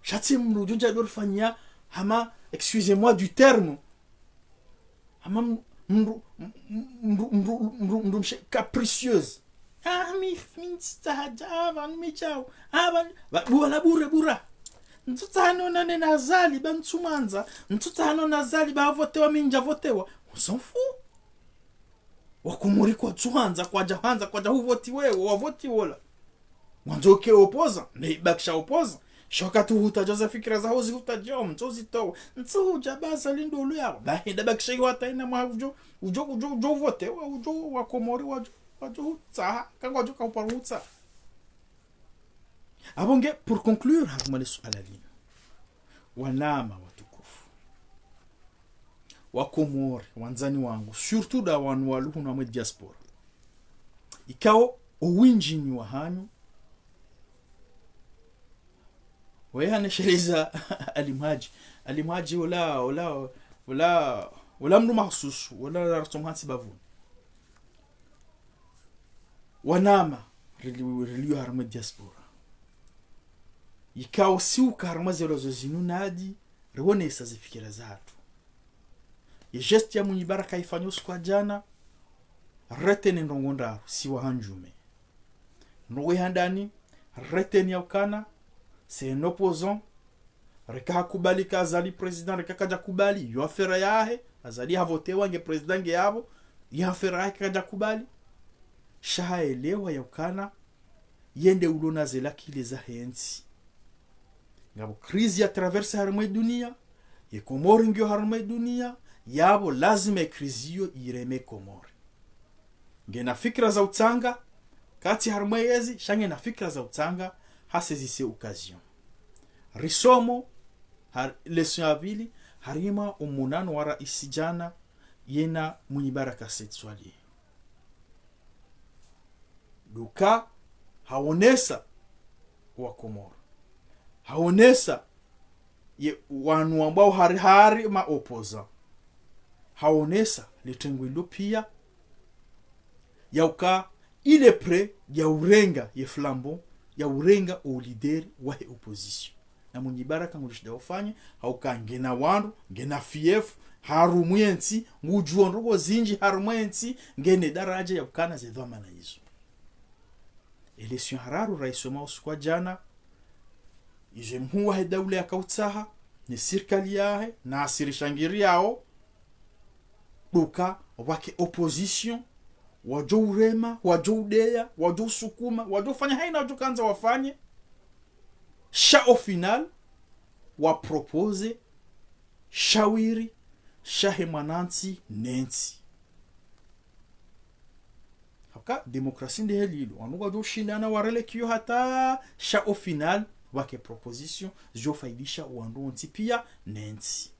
shati mrujunja dorfanya hama excusez-moi du terme hama capricieuse mi stahaja mi chao bura bura ntutano nane nazali bantsumanza ntutano nazali bavotewa minja votewa s'en fout wakumuri kwa tsuhanza kwa jahanza kwa jahuvoti wewe wavoti wala wanzoke opoza ne bakisha opoza shokatu hutajaza fikira za hozi hutajao mtozi to ntsuja basa lindolo yao bahenda bakisha wata ina mavujo ujo vote ujo wa Komori wajo tsa kangwa jo kauparutsa abonge. Pour conclure harmale suala lino wanama watukufu wa Komori wanzani wangu surtout da wanu waluhu na diaspora ikao owinjini wa hanyu wehane sheleza alimaji wala mnu mahsusu wala ratumhansi bavuni wanama relio harma diaspora ikao siuka harma zero zinu nadi rwonesa zifikira zatu geste ya mwenye baraka ifanywa siku jana retene ndongondaru si wahanjume nowe handani retene ya ukana c'est un opposant reka hakubali kazali president reka kaja kubali yo afera yahe azali havote wange president nge yabo ya afera yahe kaja kubali shaha elewa ya ukana yende ulona zela kile za hensi ngabo krizi ya traverse harumwe dunia ye Komori ngyo harumwe dunia yabo lazima krizi yo ireme Komori ngena fikra za utanga kati harumwe yezi shange na fikra za utanga hasezise occasion risomo leson ya pili harima umunano wara isijana yena mwenye baraka sexuali duka haonesa wa Komoro haonesa ye wanu ambao hari ma opoza haonesa litengwilo pia yauka ile pre ya urenga ye flambo ya urenga o leader wa opposition na mwenye baraka ngulishida ufanye hauka ngena wandu ngena fief harumwensi ngujuo ndogo zinji harumwensi ngene daraja ya ukana zedhama na hizo election hararu raisoma usikwa jana ije mhuwa he daula ya kautsaha ni sirkali yahe na asirishangiri yao duka wake opposition wajo urema wajo udeya wajo sukuma wajo fanya haina wajo kanza wafanye sha au final wa propose shawiri shahe manansi nensi haka demokrasi ndi helilo wanuga jo shindana warele kiyo hata sha au final wake proposition jo faidisha uandonti pia nensi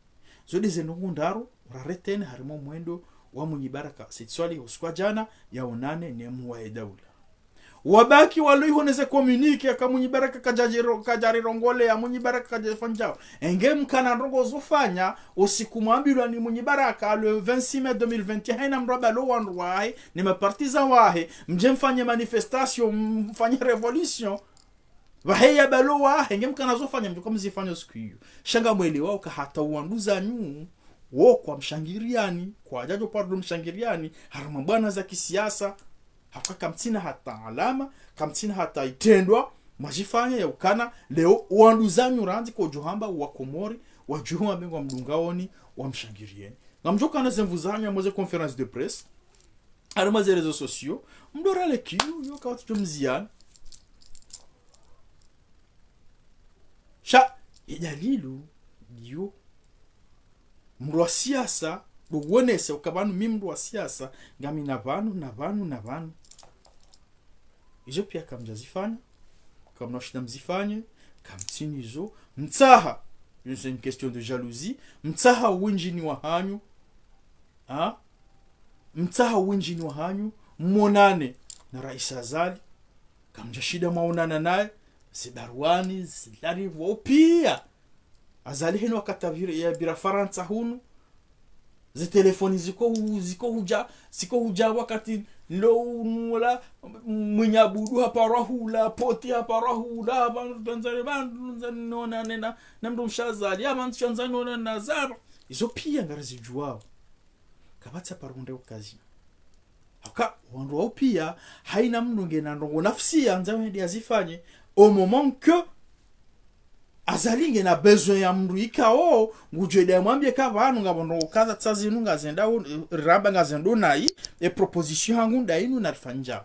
zo dizenungu ndaru raretene harimo mwendo wa mwenye baraka sexuali usikwa jana ya onane ne muwa edaula wabaki walihoneze communique aka mwenye baraka kajari rongole ya mwenye baraka kajafanjao enge mkana rongo zofanya usiku mwambilwa ni mwenye baraka le 26 mai 2021 haina mroba lo wandu wahe ni mapartiza wahe mje mfanye manifestation mfanye revolution waheya balo wahe nge mkana zofanya mjuko mzifanya siku hiyo shanga mwele wao ka hata uanduza nyu wo kwa mshangiriani kwa jajo pardo mshangiriani haruma bwana za kisiasa haka kamtina hata alama kamtina hata itendwa majifanya ya ukana leo uanduzanyu ranzi kwa johamba wa Komori wa juhuma bengo mdungaoni wa mshangiriani na mjoka na zemvuzanya moze conference de presse haruma za réseaux sociaux mdora lekiyo yoka watu mziani sha idalilu dio mru wa siasa uwonese ukabanu mimru wa siasa ngami na vanu izo pia kamjazifanya kamnoshida mzifanye kamtini izo mtsaha c'est une question de jalousie mtsaha winjini wa hanyu mtsaha winjini wa hanyu monane na Rais Azali kamjashida maonana naye sidarwani zilari pia Azali hino wakatavire ya bira Faransa hunu ze telefoni ziko huja wakati lo wala mnyabudu hapa rahula poti hapa rahula Tanzania bandu nena na mdu mshazali ama Tanzania na zaba izo pia ngarazijua kabatsa parunde okazi haka wandu pia haina mnu ngena ndongo nafsi anza ndi azifanye au moment que Azali ngena besoin ya mru ikao ngujede mwambie ka bantu ngabondo kaza tsazinu ngazenda raba ngazendo nayi e proposition hangu ndainu narfanja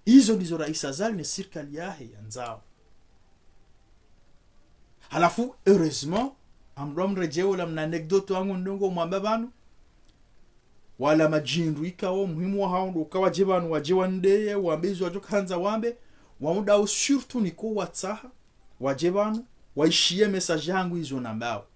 hizo ndizo Rais Azali ni serikali yahe yanzao halafu heureusement amdom rejeo la mna anecdote wangu ndongo mwamba banu wala majindu ikao muhimu wa hao ukawa jebanu wajewa ndeye wambezo wajo kanza wambe wamuda surtout niko WhatsApp wajebanu waishie message yangu hizo nambao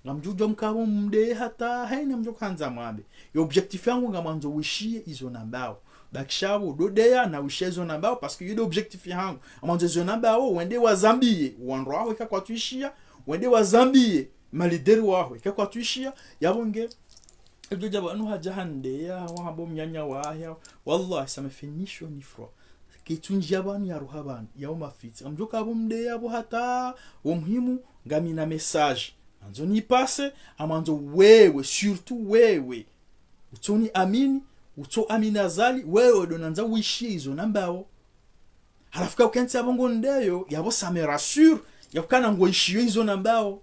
ngamjujo mkabo mde hata haina mjokanza mwambe yo objectif yangu ngamanzo wishie hizo nambao bakishabo dodeya na wishie hizo nambao parce que yo objectif yangu amanzo hizo nambao wende wa Zambie wanro aho kwa tuishia wende wa Zambie malideri waho kwa tuishia yabonge ejo jabanu hajahande ya wabo mnyanya wahya wallahi samefinisho ni fro kitunjia banu ya ruhabanu ya umafiti amjoka abumde yabo hata umuhimu ngami na message manzo ni pase amanzo wewe surtout wewe utoni amini uto amina zali wewe donanza uishi hizo nambao halafu ukenza bongo ndeyo yabo ça me rassure yakana ngo ishi hizo nambao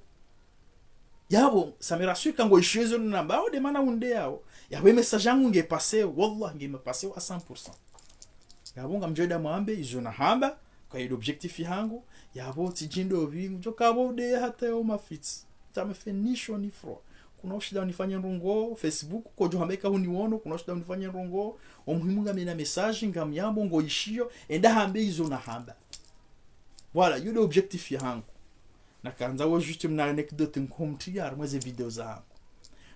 yabo ça me rassure kango ishi hizo nambao de mana unde yao yabo message yangu ngepase wallah ngepase à 100%. Yabo ngamjoda mwambe hizo na hamba kwa hiyo objectif yangu yabo tijindo vingu jokabo de hata yo mafits tamefinisho ni fro kuna shida unifanya rongo Facebook ko johambeka uniwono kuna shida unifanya rongo omuhimu ngamena message ngamyambo ngo ishio enda hambe hizo na hamba voilà yo de objectif yangu na kanza wo juste mna anecdote nkomti ya armeze video zangu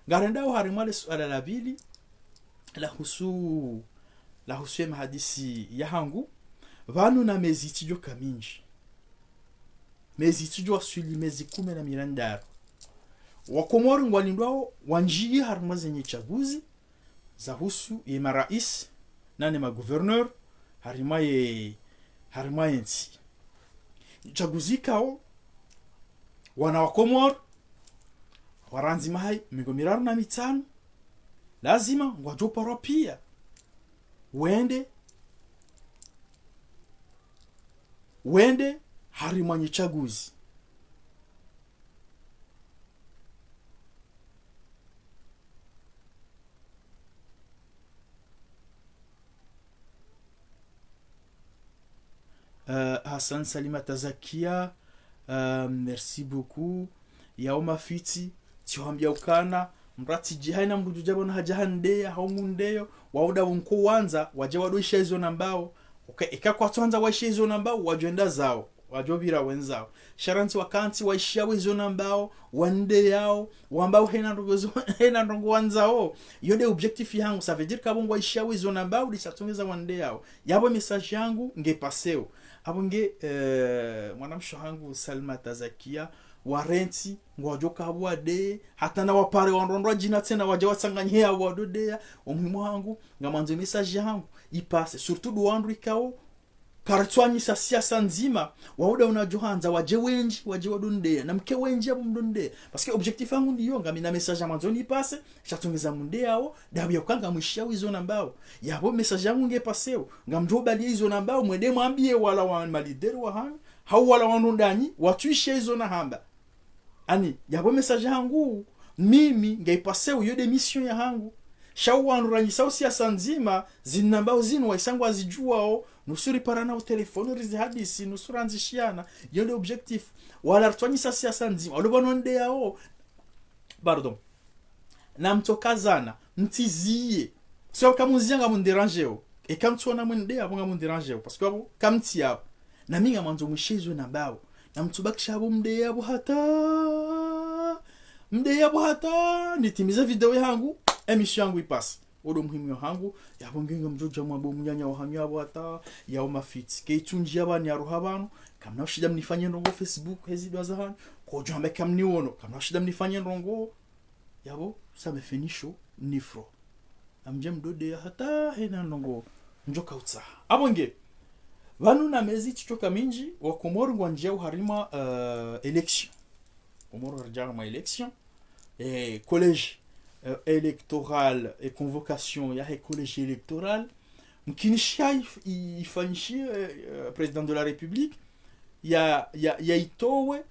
garenda ho harimale swala la bili la husu hadisi ya hangu vanu na mezitijo kaminji mezitijo asuli mezi 10 wakomori ngwalindwao wanjii haruma zenye chaguzi za husu ye marais nane magouverneur harima ye nti chaguzi kao wana wakomori waranzi mahai migomiraru na mitano lazima ngwajoparo pia wende harima nye chaguzi Hassan Salima Tazakia, merci beaucoup. Yaoma fiti tiwambia ukana mrati jihaina mrudu jabo na hajahandea haungundeyo wauda unko wanza waje wadoisha hizo nambao eka kwa tuanza waisha hizo nambao wajoenda zao wajobira wenzao sharanti wakanti waishia hizo nambao wande yao wambao hena ndongo wanzao yode objectif yangu ça veut dire kabongo waishia hizo nambao lishatongeza wande yao yabo message yangu ngepaseo abonge mwanamsho wangu Salma Tazakia warenti ngwajoka abwade hata na wapare wanrondwa jina tena waje watsanganyia wadodea omuhimu wangu ngamanzo message yangu ipase surtout do wandu ikao karatwani sa siasa nzima wauda unajohanza waje wenji waje wadondea na mke wenji abo mdondea parce que objectif yangu ndiyo ngami na message manzo ni pase chatongeza munde yao dabu yakanga mwishia hizo nambao yabo message yangu ngepaseo ngamjobali hizo nambao mwende mwambie wala wa malideri wa hanga hau wala wanondani watuishe hizo na hamba ani yabo message yangu mimi ngaipaseo yode mission ya hangu shawu wanuranyisa usiasa nzima zinambao zinu waisangu azijuao nusuri parana au telefoni rizi hadisi nusura nzishiana yode objectif wala rtwanyisa siasa nzima walubononde yao pardon na mtokazana mtiziye sio kamuzianga munderangeo e kamtuona mwende abonga munderangeo parce que kamti yao na minga manzo mwishizo na bao na mtubakisha abo mde yabo hata nitimiza video yangu emission yangu ipasi odo muhimu yangu yabongenga mjoja mwabo munyanya wahamya abo hata yao mafiti keitunji abani aruha banu kamna shida mnifanye ndongo Facebook hezidwa zahan ko jombe kamniwono kamna shida mnifanye ndongo yabo sabe finisho nifro amjem dode hata hena ndongo njoka utsa abonge vanu na mezi chichoka minji wa Komoro ngwanjia uharima election Komoro rjama election et collège électoral et convocation ya collège électoral mkinishia ifanyishi président de la République ya itowe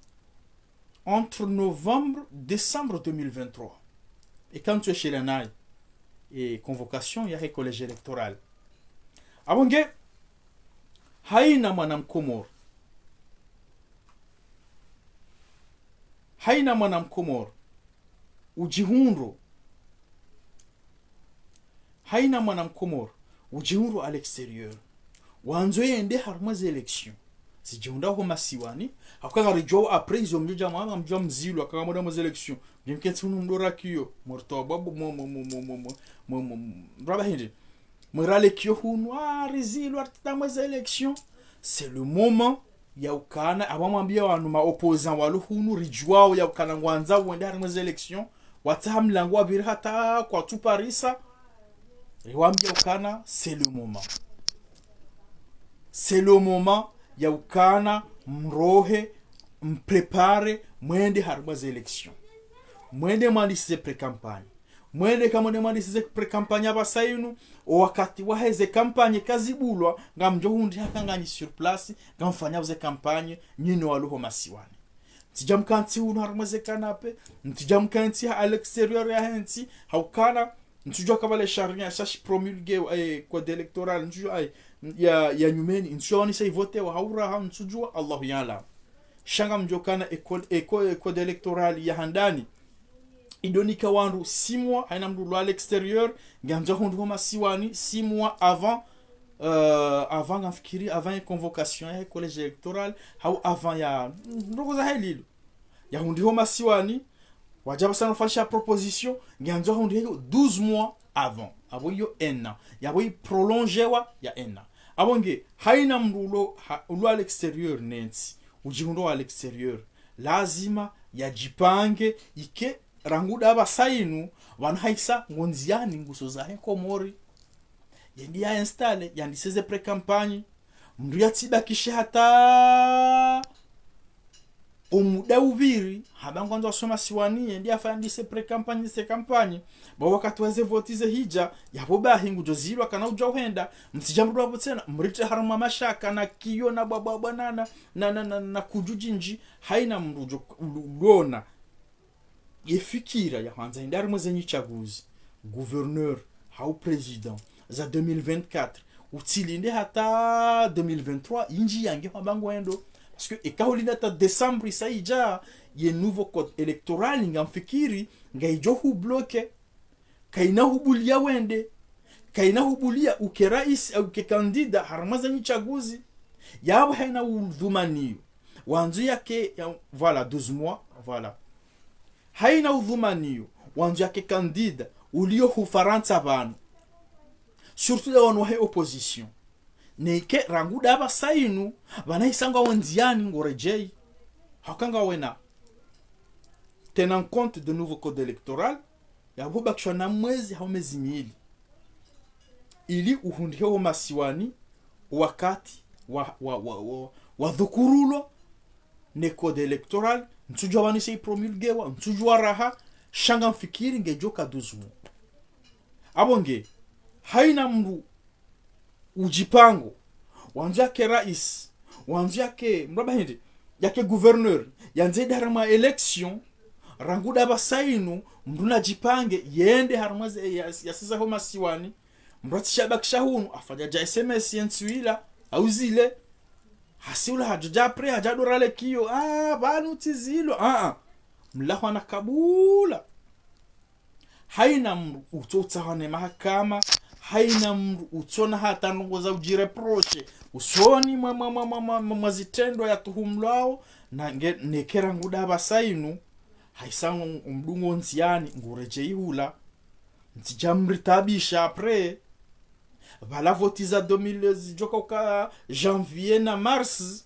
entre novembre décembre 2023 et quand tu es chez l'anai et convocation ya collège électoral abonge haina mwanamkomoro ujihunro à l'extérieur wanzo yende haruma za election sijunda ho masiwani akanga rejo après izo mjoja mwana mjoja mzilu akamoda mo election ngimketsu ndora kiyo morto babu braba hindi morale kiyo hunwa rizilu artama za election c'est le moment ya ukana abamwambia wanu ma opposant walu hunu rijwao ya ukana ngwanza wende haruma za election watahamlango wabiri hata kwa tu parisa riwambia ukana c'est le moment ya ukana mrohe mprepare mwende harma za election, mwende mwandisize pre-campagne, mwende kama ne mwandisize pre-campagne abasainu wakati waheze kampanye kazibulwa ngamjo hundi hakanganyi sur place ngamfanya uze kampanye nyine waluho masiwani tijamkanti uno harma ze kanape tijamkanti à l'extérieur ya henti haukana ntujua kabale sharia shashi promulgue code électoral ntujua ya nyumeni ntujua ni sai vote wa haura ha ntujua Allah yala shanga mjokana code électoral ya handani idonika wandu 6 mois haina mdu à l'extérieur nganja hundu masiwani 6 mois avant ngafikiri avant une convocation ya collège électoral au avant ya ndogo za helilo ya hundu masiwani wajaba sana fasha proposition nganja hundu 12 mois avant abo yo enna yabo prolongewa ya enna abonge haina mdu ulo à l'extérieur nensi ujihundo à l'extérieur lazima yajipange ike ranguda abasainu wanhaisa ngonziani nguso zahe komori yendi ya installe yandiseze pre-campagne mndu yatsiba kishe hata umuda ubiri habangu anza wasoma siwani yendi afandise pre-campagne se campagne ba wakati waze votize hija yaboba hingu jozilwa kana uja uhenda msijamru abo tena mrite haruma mashaka na kiyo na baba na kujujinji haina mrujo ulona yefikira ya hanza indari mwezenyi chaguzi gouverneur hau president za 2024 utilinde hata 2023 inji yange mabango endo parce que ekaulina ta décembre isaija ye nouveau code électoral ngamfikiri ngaijo hu bloke kaina hubulia wende kaina hubulia uke rais au ke kandida harmazenyi chaguzi yabo haina udhumaniyo wanzu yake voilà 12 mois voilà haina udhumaniyo wanzu yake kandida ulio hufaransa banu surtout la wanwahe opposition neke ranguda abasainu banaisanga wanziani ngorejei hakanga wena tenant compte de nouveau code électoral yabo bakshana mwezi haumezi mili ili uhundiho masiwani wakati wa dhukurulo ne code électoral ntujua wani sei promulgewa ntujua raha shanga mfikiri ngejoka 12 mois abonge haina mru ujipango wanzu yake rais wanzu yake mraba hindi yake gouverneur yanze darama election ranguda basainu mruna jipange yende harmaze ya sisa homa siwani mratisha bakisha hunu afajaja SMS yensuila au zile hasiula hajaja apre hajadorale kiyo banu tizilo mlahwa na kabula haina mru utotahane mahakama haina mru utona hata nongoza ujireproche usoni mazitendo ya tuhumlao na nekera nguda basainu haisango umdungo nziani ngureje ihula ntijamritabisha apre bala votiza 2000 zijoka uka janvier na mars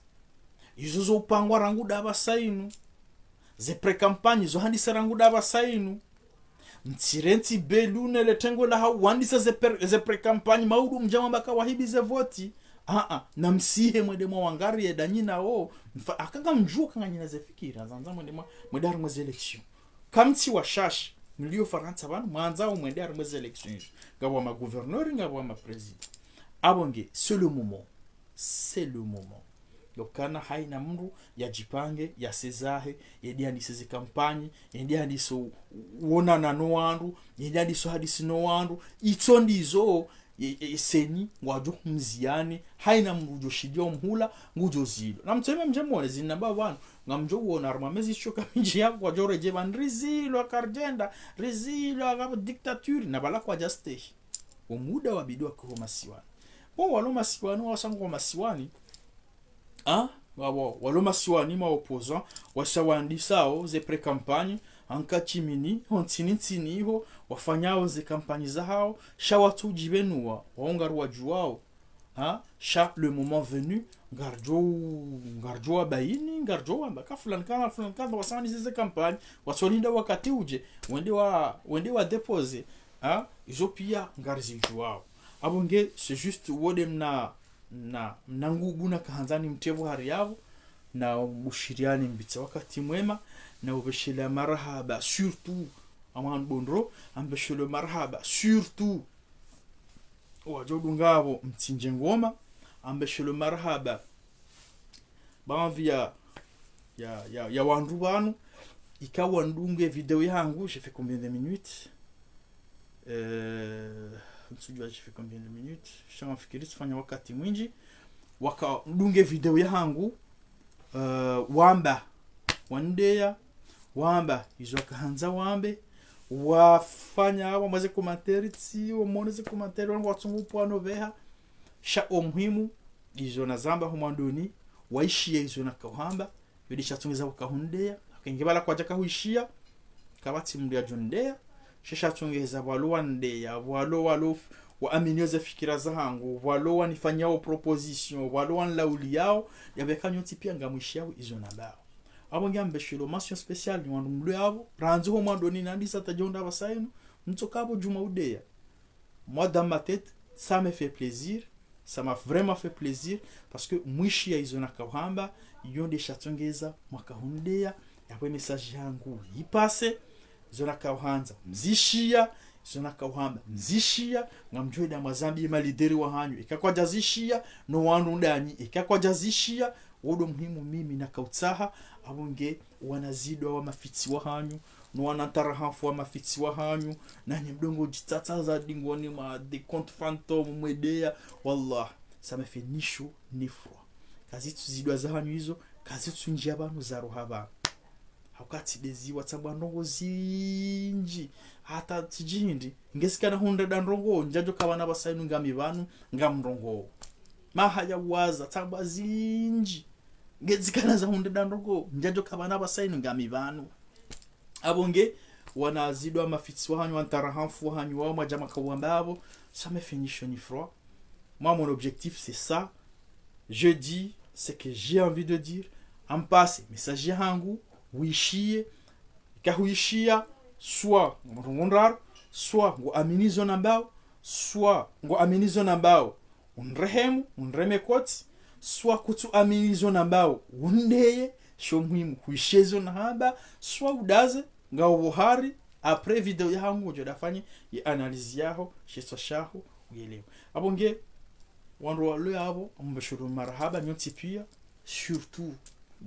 izozo upangwa ranguda basainu ze pre-campagne zo handisa ranguda basainu mtirenti belune letengo la hawandisa ze pre-campagne maudu mjama baka wahibize voti na msihe mwede mwa wangari ya danyina akanga mjua kanga nyina ze fikira zanza mwede haru mweze election kamti wa shash nilio faransa banu mwanza mwede haru mweze election gawa ma gouverneur gawa ma president abonge c'est le moment lokana haina mru ya jipange ya sezahe yedi handise kampanye yedi handiso wona na no wandu yedi handiso hadisi no wandu itondizo seni ngwajo mziani haina mru joshidio mhula ngujo zilo namtema mjamone zinamba bana ngamjo wona armamezi shoka minji yako wajo reje bandrizilo akarjenda rizilo akaba dictature na bala kwa juste umuda wabidwa kwa masiwani walo masiwani wasango masiwani walo masiwani ma opposant wasawandisao ze pre-campagne ankachimini ontini ho wafanyao ze kampani zao shawatu jibenua waongaru wajuao sha le moment venu ngarjo baini ngarjo ambaka fulani kana wasani ze kampani wasolinda wakati uje wende wa depose izo pia ngarzi juao abonge c'est juste wodem na ngugu na kahanzani mtevu hari yavo na ushiriani mbitse wakati mwema na ubeshele marhaba surtout aman bondro ambeshele marhaba surtout wajodungabo mtinje ngoma ambeshele marhaba baadhi ya wandu banu ikawa ndunge video yangu j'ai fait combien de minutes nsujua j'ai fait combien de minutes shanga fikiri sifanya wakati mwingi waka ndunge video yangu wamba wandeya wamba izoka hanza wambe wafanya wamaze komentari tsi wamoneze komentari wangu watsungu pwano veha sha muhimu izo na zamba humandoni waishia izo na kahamba yodi chatungeza ukahundeya kengebala kwaja kahuishia kabati mndu ya jondeya shisha tungeza walo ndeya walo wa aminioze fikira zangu walo wanifanyao proposition walo wanlauli yao yabekanyoti pia ngamwishiao izo na bao abo ngambe shilo mention spéciale ni wandu mlu yabo ranzo ho mandoni nandisa tajonda basainu mtokabo juma udeya. Moi dans ma tête ça me fait plaisir, ça m'a vraiment fait plaisir parce que mwishi ya izo na kahamba yonde shatongeza mwakahundeya yawe message yangu ipase zona kauhanza mzishia zona kauhamba mzishia ngamjoida mazambi malideri wa hanyu ikakwa jazishia no wanu ndani ikakwa jazishia wodo muhimu mimi na kautsaha abonge wanazidwa wa mafitsi wa hanyu no wanantarahafu wa mafitsi wa hanyu na mdongo jitataza dingoni ma de compte fantôme mwedea wallah ça me fait ni chaud ni froid kazi tuzidwa za hanyu hizo kazi tunjia banu za rohaba wakati dezi watsabwa ndongo zinji hata tijindi ngesikana 100 ndongo njajo kabana basainu ngami banu ngamndongo mahaya waza tsabwa zinji ngezikana za 100 ndongo njajo kabana basainu ngami banu abonge wanazidwa mafitsi wanyu antarahanfu wanyu wa majama kawambabo ça me fait ni chaud ni froid. Moi mon objectif c'est ça, je dis ce que j'ai envie de dire en passe message yangu wishie kahuishia soit ngondrar soit ngo aminizo nambao soit ngo aminizo nambao unrehemu unremekoti soit kutu aminizo nambao undeye sho muhimu kuishezo na haba soit udaze ngao buhari après video yangu jodafanye ya analyse yaho sheso shaho uyelewa abonge wandu walo yabo mbashuru marhaba nyoti pia surtout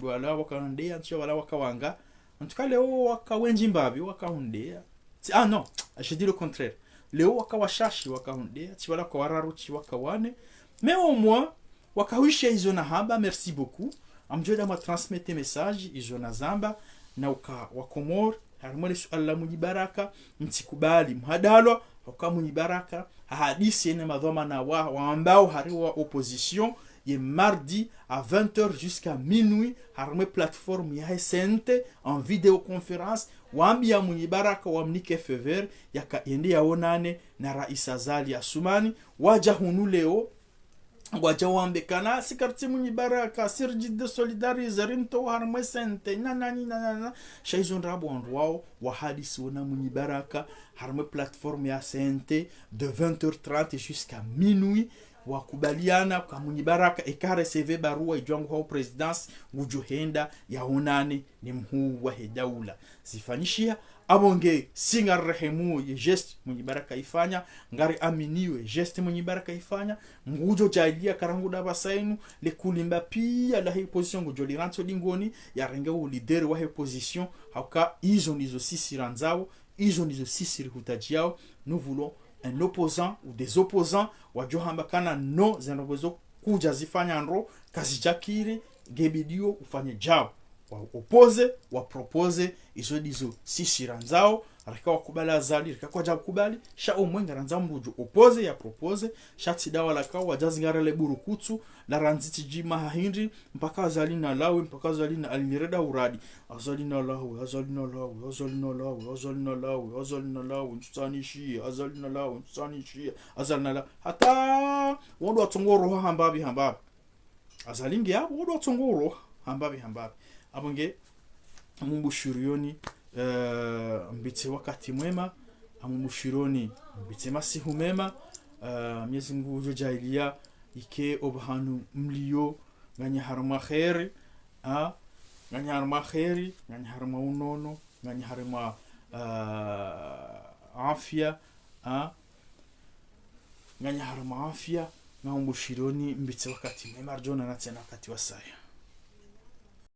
wala wakandea ncho wala wakawanga en tout cas leo wakawenji mbabi wakahundea ah non je dis le contraire leo wakawashashi wakahundea ti wala kwa wararuchi wakawane mais au moins wakawisha hizo na haba merci beaucoup amjoda ma transmettre message hizo na zamba na wakomor harmoni Allah mujibaraka mtikubali mhadalwa wakamunyibaraka hadisi ene madhoma na wa ambao hariwa opposition et mardi à 20h jusqu'à minuit harme plateforme ya SNT en vidéoconférence waambia munyibaraka wa mnike fever yakaende yaonane na Rais Azali Asumani waja hunu leo waja wambe kana sikarti munyibaraka sirji de solidarize rimto harme SNT na shaizon rabo wao wa hadisi wana munyibaraka harme plateforme ya SNT de 20h30 jusqu'à minuit wakubaliana kwa munyibaraka ikareceive barua ijwangu kwa presidence ngujohenda yaonane ni mhuu wa hedaula zifanyishia abonge singa rehemu ye geste munyibaraka ifanya ngari aminiwe geste munyibaraka ifanya ngujo jailia karangu da basainu le kulimba pia la hii position ngujo liranto lingoni ya renga u leader wa hii position hauka izo nizo sisi ranzao izo nizo sisi rihutajiao nous voulons un opposant ou des opposants wajohamba kana no zenogozo kuja zifanya ndo kazi jakiri gebidio ufanye jao wa opose wa propose izo dizo sisi ranzao reka wakubali Azali reka kwa jabu kubali sha omwenga ranzao mrujo opose ya propose sha tidawa la kawa wajazingara le burukutsu na ranziti jima hahindi mpaka Azali na lawe mpaka Azali na alinireda uradi Azali na lawe Azali na lawe Azali na lawe Azali na lawe Azali na lawe ntutanishi Azali na lawe ntutanishi Azali na lawe hata wondo watongoro hambabi Azali nge hapo wondo watongoro hambabi abonge mumbushurioni mbitse wakati mwema amumushironi mbitse masihu mema Mwenyezi Mungu jailia ike obhanu mlio nganya harma khair ngani harma khairi, ngani harma unono, ngani harma afya, ngani harma afya, ngani mbushironi mbitse wakati mema arjona na tena wakati wasaya.